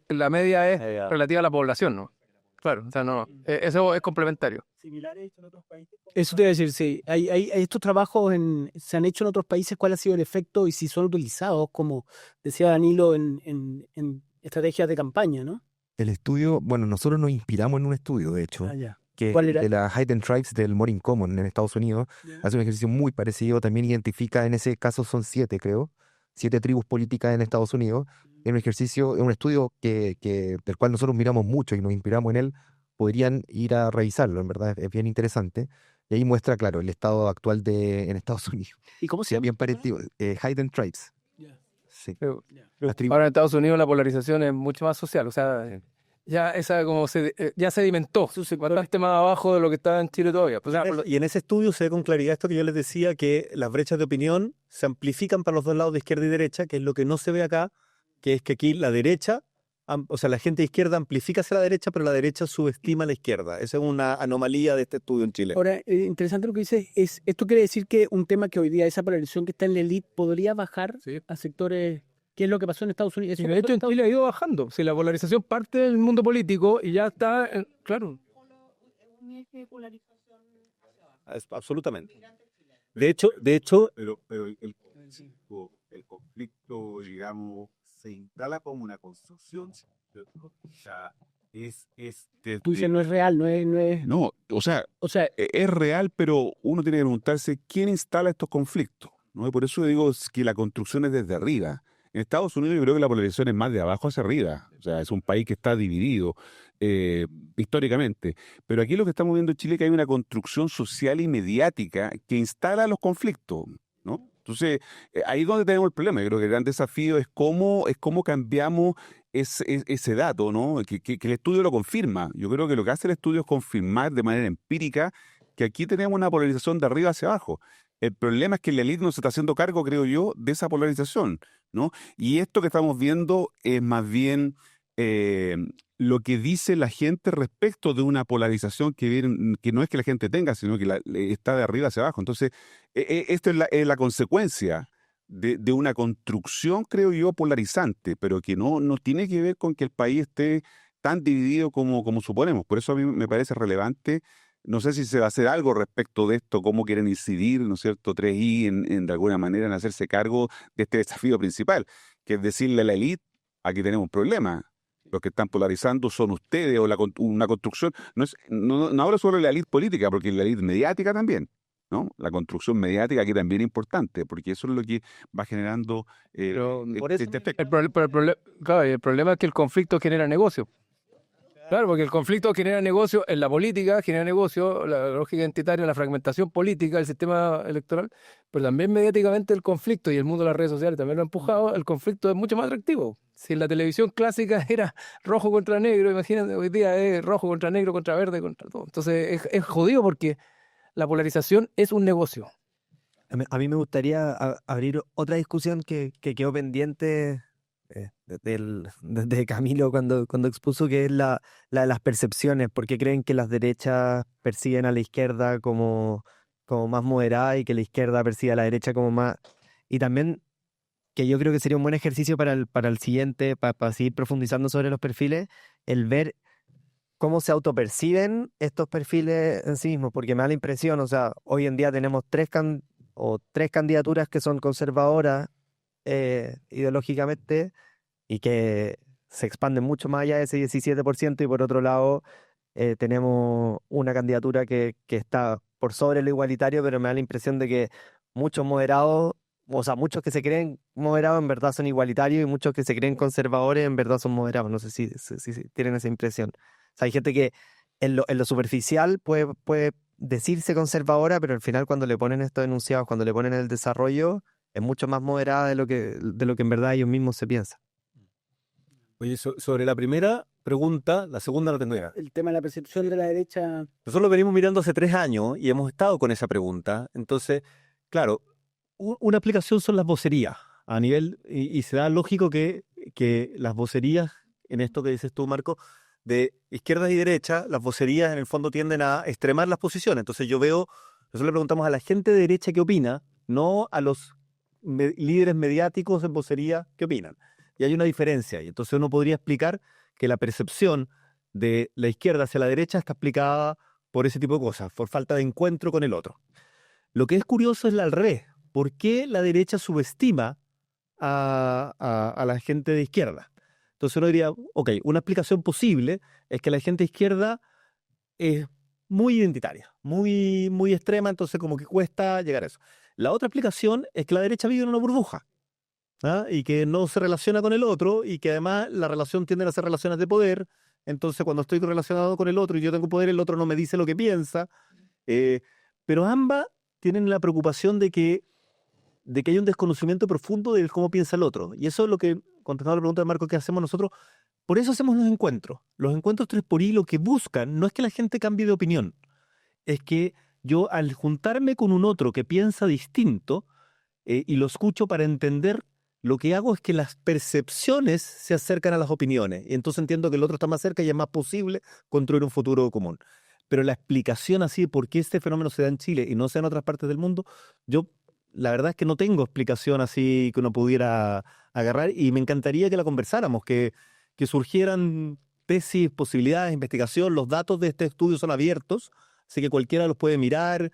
la media es relativa a la población, ¿no? Claro, o sea, no, eso es complementario. Similares en otros países. Eso te iba a decir, sí. Hay estos trabajos se han hecho en otros países, ¿cuál ha sido el efecto y si son utilizados, como decía Danilo, en estrategias de campaña, ¿no? El estudio, bueno, nosotros nos inspiramos en un estudio, de hecho, que ¿Cuál era? de la Hidden Tribes del More Common en Estados Unidos. Hace un ejercicio muy parecido, también identifica, en ese caso son 7, creo, 7 tribus políticas en Estados Unidos. Es un ejercicio, es un estudio del cual nosotros miramos mucho y nos inspiramos en él. Podrían ir a revisarlo, en verdad, es bien interesante. Y ahí muestra, claro, el estado actual en Estados Unidos. ¿Y cómo se llama? Bien parecido, Hidden Tribes. Sí. Ahora en Estados Unidos la polarización es mucho más social, o sea, Ya esa ya sedimentó, bastante más abajo de lo que estaba en Chile todavía. Pues, Y en ese estudio se ve con claridad esto que yo les decía, que las brechas de opinión se amplifican para los dos lados de izquierda y derecha, que es lo que no se ve acá, que es que aquí la derecha, o sea, la gente de izquierda amplifica hacia la derecha, pero la derecha subestima a la izquierda. Esa es una anomalía de este estudio en Chile. Ahora, interesante lo que dices, esto quiere decir que un tema que hoy día, esa polarización que está en la élite, podría bajar a sectores, ¿qué es lo que pasó en Estados Unidos? y de hecho en Chile ha ido bajando. Si la polarización parte del mundo político y ya está, claro. Absolutamente. De hecho, Pero el conflicto, digamos, se instala como una construcción. O sea, Tú dices, no es real, no es... No, o sea, es real, pero uno tiene que preguntarse quién instala estos conflictos, ¿no? Y por eso digo que la construcción es desde arriba. En Estados Unidos yo creo que la polarización es más de abajo hacia arriba. O sea, es un país que está dividido históricamente. Pero aquí lo que estamos viendo en Chile es que hay una construcción social y mediática que instala los conflictos, ¿no? Entonces, ahí es donde tenemos el problema. Yo creo que el gran desafío es cómo cambiamos ese dato, ¿no? Que el estudio lo confirma. Yo creo que lo que hace el estudio es confirmar de manera empírica que aquí tenemos una polarización de arriba hacia abajo. El problema es que la élite no se está haciendo cargo, creo yo, de esa polarización, ¿no? Y esto que estamos viendo es más bien lo que dice la gente respecto de una polarización que no es que la gente tenga, sino que está de arriba hacia abajo. Entonces, esto es la consecuencia de una construcción, creo yo, polarizante, pero que no tiene que ver con que el país esté tan dividido como suponemos. Por eso a mí me parece relevante. No sé si se va a hacer algo respecto de esto, cómo quieren incidir, ¿no es cierto?, 3i de alguna manera en hacerse cargo de este desafío principal, que es decirle a la élite, aquí tenemos un problema. Los que están polarizando son ustedes o una construcción. No hablo solo de la élite política, porque la élite mediática también, ¿no? La construcción mediática aquí también es importante, porque eso es lo que va generando este efecto. Claro, el problema es que el conflicto genera negocio. Claro, porque el conflicto genera negocio en la política, genera negocio, la lógica identitaria, la fragmentación política, el sistema electoral, pero también mediáticamente el conflicto, y el mundo de las redes sociales también lo ha empujado, el conflicto es mucho más atractivo. Si en la televisión clásica era rojo contra negro, imagínate, hoy día es rojo contra negro, contra verde, contra todo. Entonces es jodido porque la polarización es un negocio. A mí me gustaría abrir otra discusión que quedó pendiente desde Camilo cuando expuso, que es la de las percepciones. ¿Por qué creen que las derechas persiguen a la izquierda como más moderada y que la izquierda persigue a la derecha como más... Y también que yo creo que sería un buen ejercicio para el siguiente, para seguir profundizando sobre los perfiles, el ver cómo se autoperciben estos perfiles en sí mismos, porque me da la impresión, o sea, hoy en día tenemos tres candidaturas que son conservadoras ideológicamente y que se expanden mucho más allá de ese 17%, y por otro lado tenemos una candidatura que está por sobre lo igualitario, pero me da la impresión de que muchos moderados, o sea, muchos que se creen moderados en verdad son igualitarios, y muchos que se creen conservadores en verdad son moderados. No sé si tienen esa impresión. O sea, hay gente que en lo superficial puede decirse conservadora, pero al final cuando le ponen estos enunciados, cuando le ponen el desarrollo, es mucho más moderada de lo que en verdad ellos mismos se piensan. Oye, sobre la primera pregunta, la segunda no tengo idea. El tema de la percepción de la derecha... Nosotros lo venimos mirando hace 3 años y hemos estado con esa pregunta. Entonces, claro, una aplicación son las vocerías a nivel, y se da lógico que las vocerías, en esto que dices tú, Marco, de izquierda y derecha, las vocerías en el fondo tienden a extremar las posiciones. Entonces nosotros le preguntamos a la gente de derecha qué opina, no a los líderes mediáticos en vocería qué opinan. Y hay una diferencia, y entonces uno podría explicar que la percepción de la izquierda hacia la derecha está explicada por ese tipo de cosas, por falta de encuentro con el otro. Lo que es curioso es al revés. ¿Por qué la derecha subestima a la gente de izquierda? Entonces uno diría, ok, una explicación posible es que la gente de izquierda es muy identitaria, muy, muy extrema, entonces como que cuesta llegar a eso. La otra explicación es que la derecha vive en una burbuja, ¿ah? Y que no se relaciona con el otro, y que además la relación tiende a ser relaciones de poder. Entonces cuando estoy relacionado con el otro y yo tengo poder, el otro no me dice lo que piensa. Pero ambas tienen la preocupación de que hay un desconocimiento profundo de cómo piensa el otro. Y eso es lo que, contestando a la pregunta de Marco, ¿qué hacemos nosotros? Por eso hacemos los encuentros. Los encuentros 3xI lo que buscan no es que la gente cambie de opinión, es que yo al juntarme con un otro que piensa distinto y lo escucho para entender, lo que hago es que las percepciones se acercan a las opiniones. Y entonces entiendo que el otro está más cerca y es más posible construir un futuro común. Pero la explicación así de por qué este fenómeno se da en Chile y no se da en otras partes del mundo, yo la verdad es que no tengo explicación así que uno pudiera agarrar y me encantaría que la conversáramos, que surgieran tesis, posibilidades, investigación. Los datos de este estudio son abiertos, así que cualquiera los puede mirar.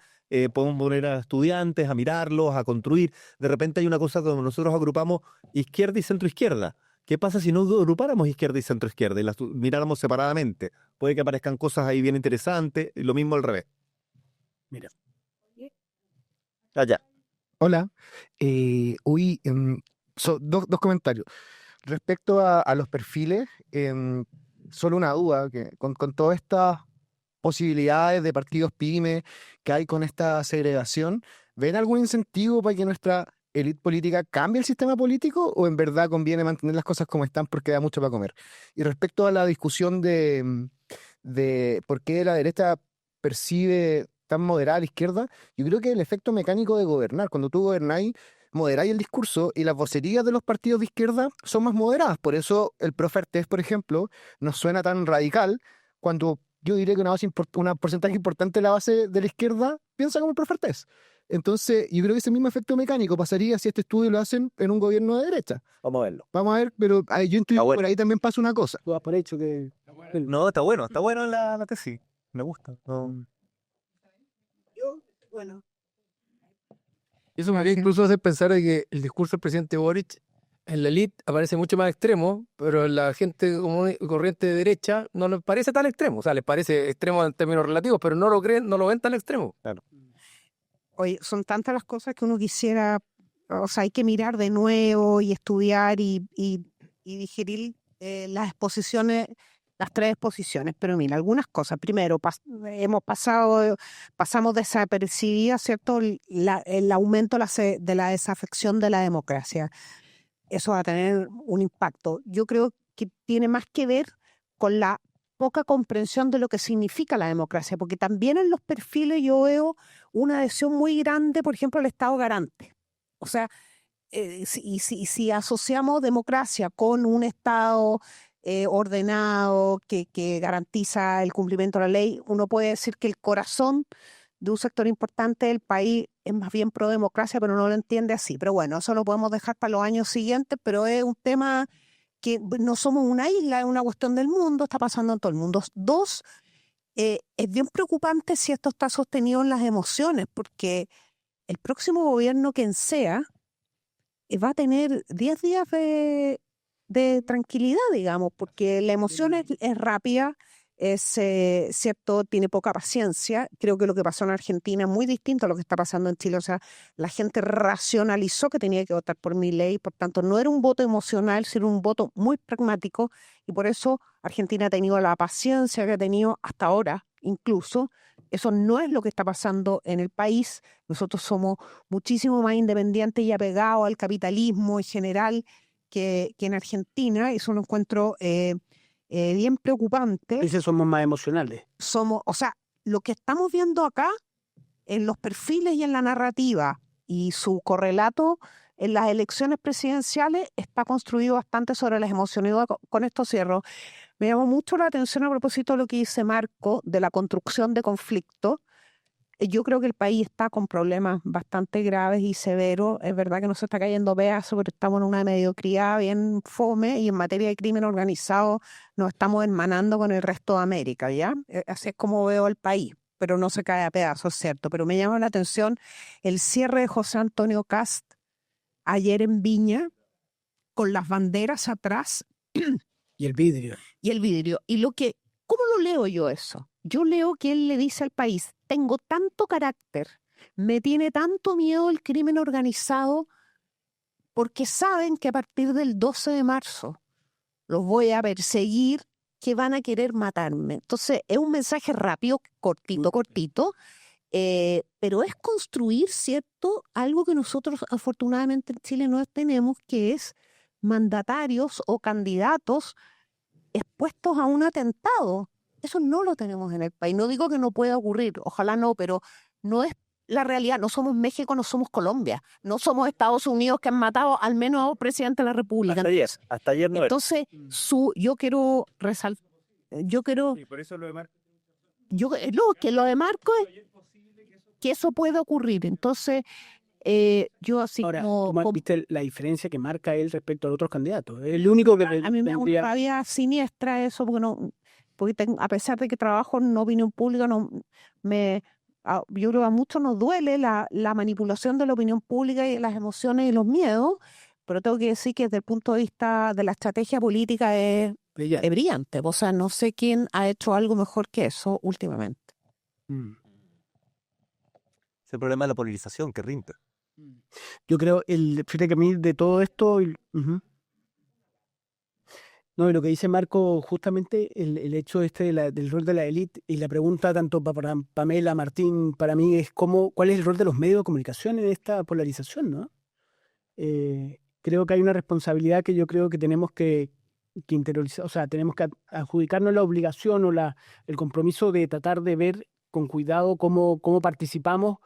Podemos poner a estudiantes a mirarlos, a construir. De repente hay una cosa donde nosotros agrupamos izquierda y centro-izquierda. ¿Qué pasa si no agrupáramos izquierda y centro-izquierda y las miráramos separadamente? Puede que aparezcan cosas ahí bien interesantes, y lo mismo al revés. Mira. Allá. Hola. Dos comentarios. Respecto a los perfiles, solo una duda, que con todas estas posibilidades de partidos pymes que hay con esta segregación, ¿ven algún incentivo para que nuestra élite política cambie el sistema político o en verdad conviene mantener las cosas como están porque da mucho para comer? Y respecto a la discusión de por qué la derecha percibe tan moderada a la izquierda, yo creo que el efecto mecánico de gobernar, cuando tú gobernáis, moderáis el discurso y las vocerías de los partidos de izquierda son más moderadas. Por eso el profe Artés, por ejemplo, nos suena tan radical cuando yo diría que una porcentaje importante de la base de la izquierda piensa como el profe Artés. Entonces, yo creo que ese mismo efecto mecánico pasaría si este estudio lo hacen en un gobierno de derecha. Vamos a verlo. Vamos a ver, pero yo intuyo que por ahí también pasa una cosa. Tú das por hecho que... No, está bueno la tesis. Me gusta. No. Bueno, Eso me haría incluso hacer pensar de que el discurso del presidente Boric en la elite aparece mucho más extremo, pero la gente común y corriente de derecha no les parece tan extremo. O sea, les parece extremo en términos relativos, pero no lo creen, no lo ven tan extremo. Claro. Oye, son tantas las cosas que uno quisiera, o sea, hay que mirar de nuevo y estudiar y digerir las exposiciones, las 3 exposiciones. Pero mira, algunas cosas. Primero, pasamos desapercibidas, ¿cierto? El aumento de la desafección de la democracia. Eso va a tener un impacto. Yo creo que tiene más que ver con la poca comprensión de lo que significa la democracia, porque también en los perfiles yo veo una adhesión muy grande, por ejemplo, al Estado garante. O sea, si asociamos democracia con un Estado ordenado que garantiza el cumplimiento de la ley, uno puede decir que el corazón de un sector importante del país es más bien pro democracia, pero no lo entiende así. Pero bueno, eso lo podemos dejar para los años siguientes, pero es un tema que no somos una isla, es una cuestión del mundo, está pasando en todo el mundo. 2, es bien preocupante si esto está sostenido en las emociones, porque el próximo gobierno, quien sea, va a tener 10 días de tranquilidad, digamos, porque la emoción es rápida, cierto, tiene poca paciencia. Creo que lo que pasó en Argentina es muy distinto a lo que está pasando en Chile. O sea, la gente racionalizó que tenía que votar por Milei, por tanto, no era un voto emocional, sino un voto muy pragmático, y por eso Argentina ha tenido la paciencia que ha tenido hasta ahora, incluso. Eso no es lo que está pasando en el país. Nosotros somos muchísimo más independientes y apegados al capitalismo en general que en Argentina. Eso lo encuentro bien preocupante. Dice, somos más emocionales. O sea, lo que estamos viendo acá en los perfiles y en la narrativa y su correlato en las elecciones presidenciales está construido bastante sobre las emociones. Con esto cierro. Me llamó mucho la atención a propósito de lo que dice Marco de la construcción de conflicto. Yo creo que el país está con problemas bastante graves y severos. Es verdad que no se está cayendo pedazos, pero estamos en una mediocridad bien fome y en materia de crimen organizado nos estamos hermanando con el resto de América, ¿ya? Así es como veo el país, pero no se cae a pedazos, ¿cierto? Pero me llama la atención el cierre de José Antonio Kast ayer en Viña con las banderas atrás. Y el vidrio. Y ¿cómo lo leo yo eso? Yo leo que él le dice al país, tengo tanto carácter, me tiene tanto miedo el crimen organizado, porque saben que a partir del 12 de marzo los voy a perseguir, que van a querer matarme. Entonces, es un mensaje rápido, cortito, pero es construir, ¿cierto?, algo que nosotros afortunadamente en Chile no tenemos, que es mandatarios o candidatos expuestos a un atentado. Eso no lo tenemos en el país. No digo que no pueda ocurrir, ojalá no, pero no es la realidad. No somos México, no somos Colombia, no somos Estados Unidos, que han matado al menos a un presidente de la República. Hasta ayer no era. Entonces, yo quiero resaltar, Y por eso lo de Marco. que lo de Marco es que eso puede ocurrir. Entonces, yo así Ahora, como, ¿tú viste la diferencia que marca él respecto a los otros candidatos? El único que a mí me da una rabia siniestra eso, porque a pesar de que trabajo en opinión pública, yo creo que a muchos nos duele la manipulación de la opinión pública y las emociones y los miedos, pero tengo que decir que desde el punto de vista de la estrategia política es brillante. O sea, no sé quién ha hecho algo mejor que eso últimamente. Es el problema de la polarización que rinda. Yo creo, fíjate que a mí de todo esto, no, y lo que dice Marco, justamente el hecho del rol de la élite y la pregunta tanto para Pamela, Martín, para mí es cuál es el rol de los medios de comunicación en esta polarización, ¿no? Creo que hay una responsabilidad que yo creo que tenemos que interiorizar, o sea, tenemos que adjudicarnos la obligación o el compromiso de tratar de ver con cuidado cómo participamos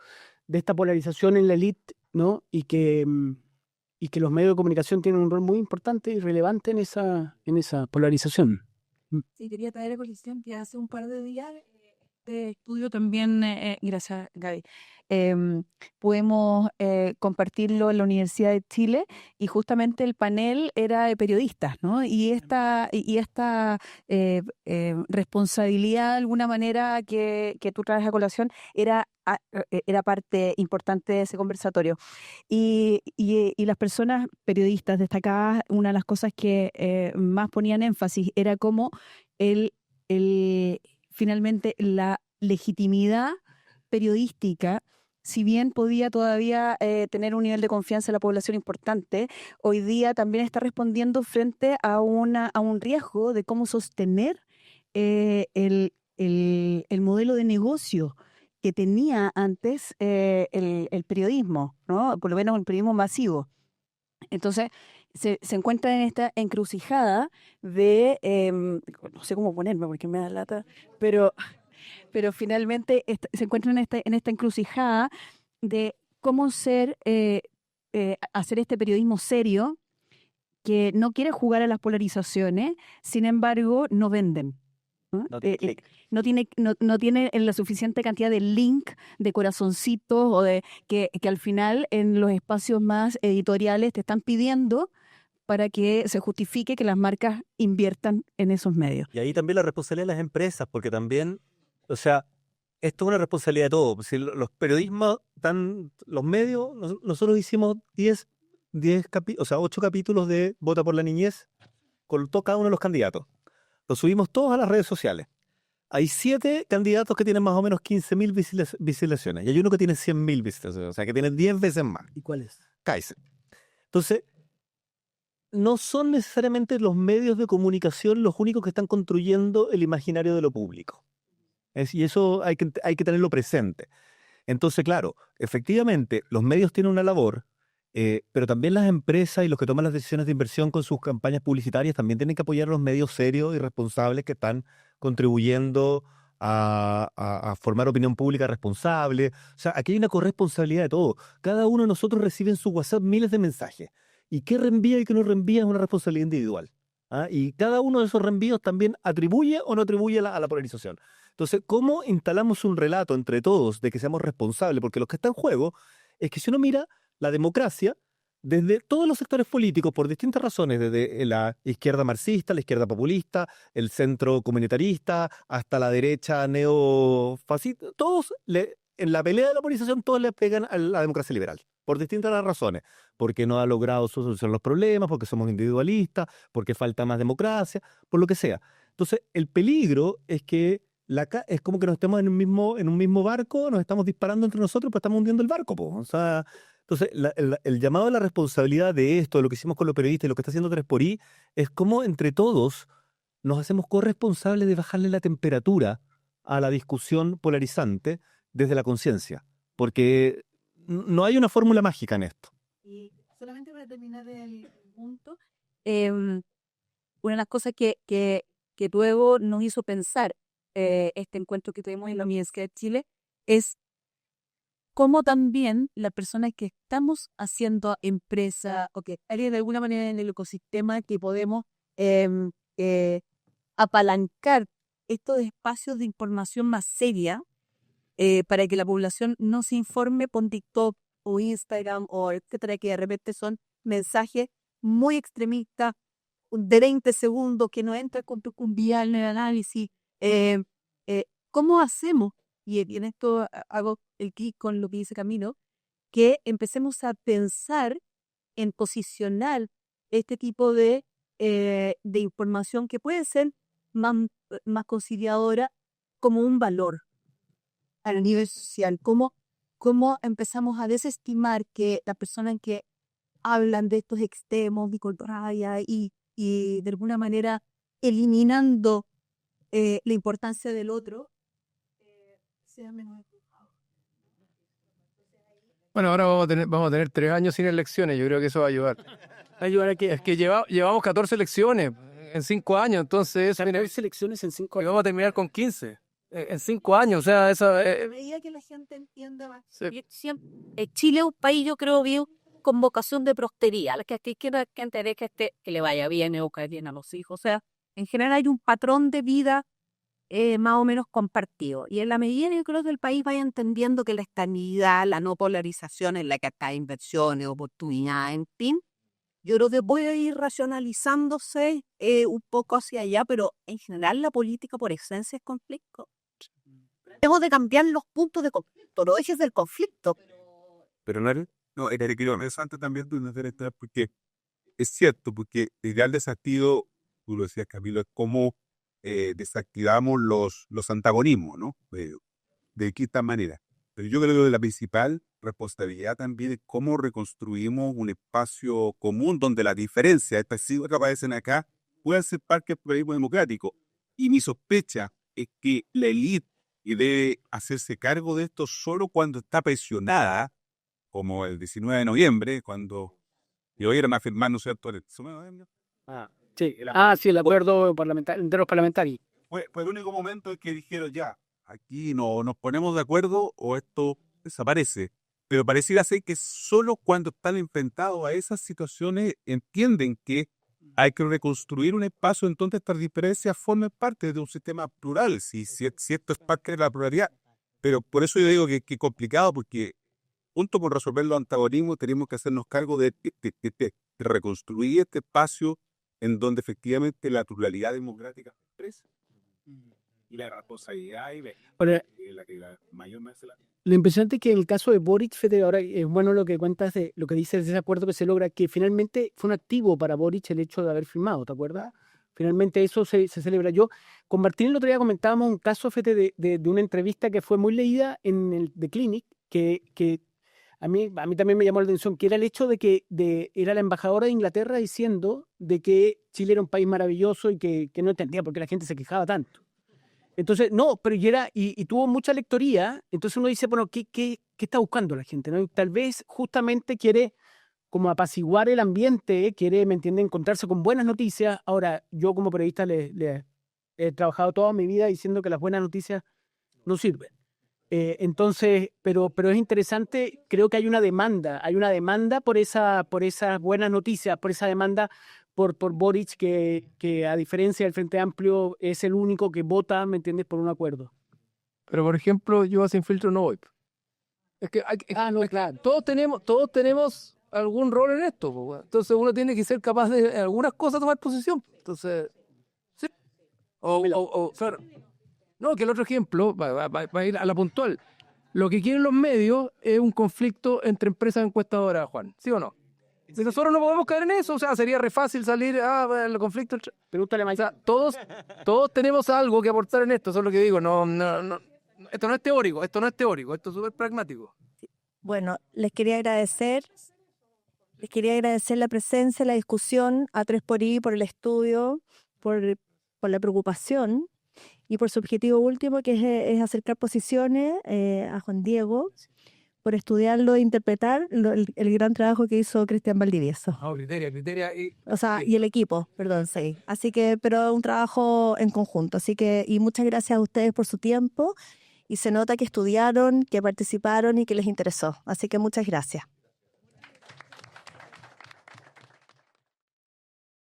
de esta polarización en la élite, ¿no? Y que los medios de comunicación tienen un rol muy importante y relevante en esa polarización. Sí, quería traer a colación que hace un par de días de estudio también, gracias Gaby, pudimos compartirlo en la Universidad de Chile y justamente el panel era de periodistas, ¿no? Y esta responsabilidad de alguna manera que tú traes a colación era parte importante de ese conversatorio. Y las personas periodistas destacadas, una de las cosas que más ponían énfasis era cómo finalmente la legitimidad periodística, si bien podía todavía tener un nivel de confianza en la población importante, hoy día también está respondiendo frente a un riesgo de cómo sostener el modelo de negocio que tenía antes el periodismo, ¿no? Por lo menos el periodismo masivo. Entonces, se encuentra en esta encrucijada de, no sé cómo ponerme porque me da lata, pero finalmente se encuentra en esta encrucijada de cómo hacer este periodismo serio que no quiere jugar a las polarizaciones, sin embargo, no venden. No tiene la suficiente cantidad de link, de corazoncitos o de que al final en los espacios más editoriales te están pidiendo para que se justifique que las marcas inviertan en esos medios. Y ahí también la responsabilidad de las empresas, porque también, o sea, esto es una responsabilidad de todos. Si los periodismos, los medios, nosotros hicimos 8 capítulos de Vota por la Niñez con cada uno de los candidatos. Los subimos todos a las redes sociales. Hay 7 candidatos que tienen más o menos 15.000 visualizaciones y hay uno que tiene 100.000 visualizaciones, o sea, que tiene 10 veces más. ¿Y cuál es? Kaizen. Entonces, no son necesariamente los medios de comunicación los únicos que están construyendo el imaginario de lo público. Y eso hay que tenerlo presente. Entonces, claro, efectivamente, los medios tienen una labor, pero también las empresas y los que toman las decisiones de inversión con sus campañas publicitarias también tienen que apoyar a los medios serios y responsables que están contribuyendo a formar opinión pública responsable. O sea, aquí hay una corresponsabilidad de todo. Cada uno de nosotros recibe en su WhatsApp miles de mensajes. Y qué reenvía y qué no reenvía es una responsabilidad individual. Y cada uno de esos reenvíos también atribuye o no atribuye a la polarización. Entonces, ¿cómo instalamos un relato entre todos de que seamos responsables? Porque lo que está en juego es que si uno mira la democracia, desde todos los sectores políticos, por distintas razones, desde la izquierda marxista, la izquierda populista, el centro comunitarista, hasta la derecha neofascista, todos en la pelea de la polarización todos le pegan a la democracia liberal, por distintas razones, porque no ha logrado solucionar los problemas, porque somos individualistas, porque falta más democracia, por lo que sea. Entonces, el peligro es que es como que nos estemos en un mismo barco, nos estamos disparando entre nosotros, pero estamos hundiendo el barco, po. O sea, entonces, el llamado a la responsabilidad de esto, de lo que hicimos con los periodistas y lo que está haciendo 3xI, es cómo entre todos nos hacemos corresponsables de bajarle la temperatura a la discusión polarizante desde la conciencia, porque no hay una fórmula mágica en esto. Y solamente para terminar el punto, una de las cosas que que luego nos hizo pensar este encuentro que tuvimos en la Universidad de Chile, es cómo también las personas que estamos haciendo empresa o que están de alguna manera en el ecosistema que podemos apalancar estos espacios de información más seria para que la población no se informe por TikTok o Instagram o etcétera, que de repente son mensajes muy extremistas de 20 segundos que no entran con tu cumbial en el análisis. ¿Cómo hacemos? Y en esto hago el clic con lo que dice Camilo, que empecemos a pensar en posicionar este tipo de información que puede ser más conciliadora como un valor a nivel social. ¿Cómo empezamos a desestimar que las personas que hablan de estos extremos, bicorraya y de alguna manera eliminando la importancia del otro, sea menos empujado? Bueno, ahora vamos a tener 3 años sin elecciones. Yo creo que eso va a ayudar. ¿Va a ayudar a qué? Es que llevamos 14 elecciones en 5 años, entonces... 14 elecciones en 5 y años. vamos a terminar con 15 en 5 años. O sea, esa... A medida que la gente entienda más. Chile es un país, yo creo, vivo con vocación de prosperidad. Que aquí quiera que le vaya bien, educar bien a los hijos. O sea, en general hay un patrón de vida más o menos compartido. Y en la medida yo creo que el país vaya entendiendo que la estabilidad, la no polarización en la que está inversiones, oportunidades, en fin, yo creo que puede ir racionalizándose un poco hacia allá, pero en general la política por esencia es conflicto. Tenemos de cambiar los puntos de conflicto, los ejes del conflicto. Pero no, era interesante también tú hacer esta, porque es cierto, porque el ideal desafío, tú lo decías, Camilo, es cómo desactivamos los antagonismos, ¿no? De qué manera. Pero yo creo que la principal responsabilidad también es cómo reconstruimos un espacio común donde las diferencias, estas siglas que aparecen acá, puedan ser parte del pluralismo democrático. Y mi sospecha es que la élite debe hacerse cargo de esto solo cuando está presionada, como el 19 de noviembre, cuando oyeron a firmar, ¿no es cierto?, el 19 de noviembre. Sí, el acuerdo de los parlamentarios. Fue el único momento en que dijeron ya, aquí no nos ponemos de acuerdo o esto desaparece. Pero pareciera ser que solo cuando están enfrentados a esas situaciones entienden que hay que reconstruir un espacio en donde estas diferencias formen parte de un sistema plural, si esto es parte de la pluralidad. Pero por eso yo digo que es complicado, porque junto con resolver los antagonismos tenemos que hacernos cargo de reconstruir este espacio en donde efectivamente la pluralidad democrática se expresa. Y la responsabilidad y la mayor Lo impresionante es que en el caso de Boric, Fede, ahora es bueno lo que cuentas de lo que dices de ese acuerdo que se logra, que finalmente fue un activo para Boric el hecho de haber firmado, ¿te acuerdas? Finalmente eso se celebra. Yo con Martín el otro día comentábamos un caso, Fede, de una entrevista que fue muy leída en el The Clinic, que a mí también me llamó la atención, que era el hecho de que era la embajadora de Inglaterra diciendo de que Chile era un país maravilloso y que no entendía por qué la gente se quejaba tanto. Entonces, no, pero y tuvo mucha lectoría, entonces uno dice, bueno, ¿qué está buscando la gente? ¿No? Tal vez justamente quiere como apaciguar el ambiente, quiere, ¿me entiende?, encontrarse con buenas noticias. Ahora, yo como periodista le he trabajado toda mi vida diciendo que las buenas noticias no sirven. Entonces, pero es interesante, creo que hay una demanda por esas buenas noticias, por esa demanda por Boric, que a diferencia del Frente Amplio es el único que vota, ¿me entiendes?, por un acuerdo. Pero, por ejemplo, yo sin filtro no voy. Es que claro. Todos tenemos algún rol en esto, pues. Entonces uno tiene que ser capaz de en algunas cosas tomar posición. Entonces, sí. Claro. No, que el otro ejemplo va a ir a la puntual. Lo que quieren los medios es un conflicto entre empresas encuestadoras, Juan. ¿Sí o no? Si nosotros no podemos caer en eso, o sea, sería re fácil salir el conflicto. Pregúntale a Mike. O sea, todos tenemos algo que aportar en esto, eso es lo que digo. No, esto no es teórico, esto es súper pragmático. Bueno, les quería agradecer la presencia, la discusión a 3xI, por el estudio, por la preocupación y por su objetivo último, que es acercar posiciones a Juan Diego, por estudiarlo e interpretar el gran trabajo que hizo Cristian Valdivieso. Criteria. O sea, y el equipo, perdón, sí. Así que, pero un trabajo en conjunto. Así que, y muchas gracias a ustedes por su tiempo. Y se nota que estudiaron, que participaron y que les interesó. Así que muchas gracias.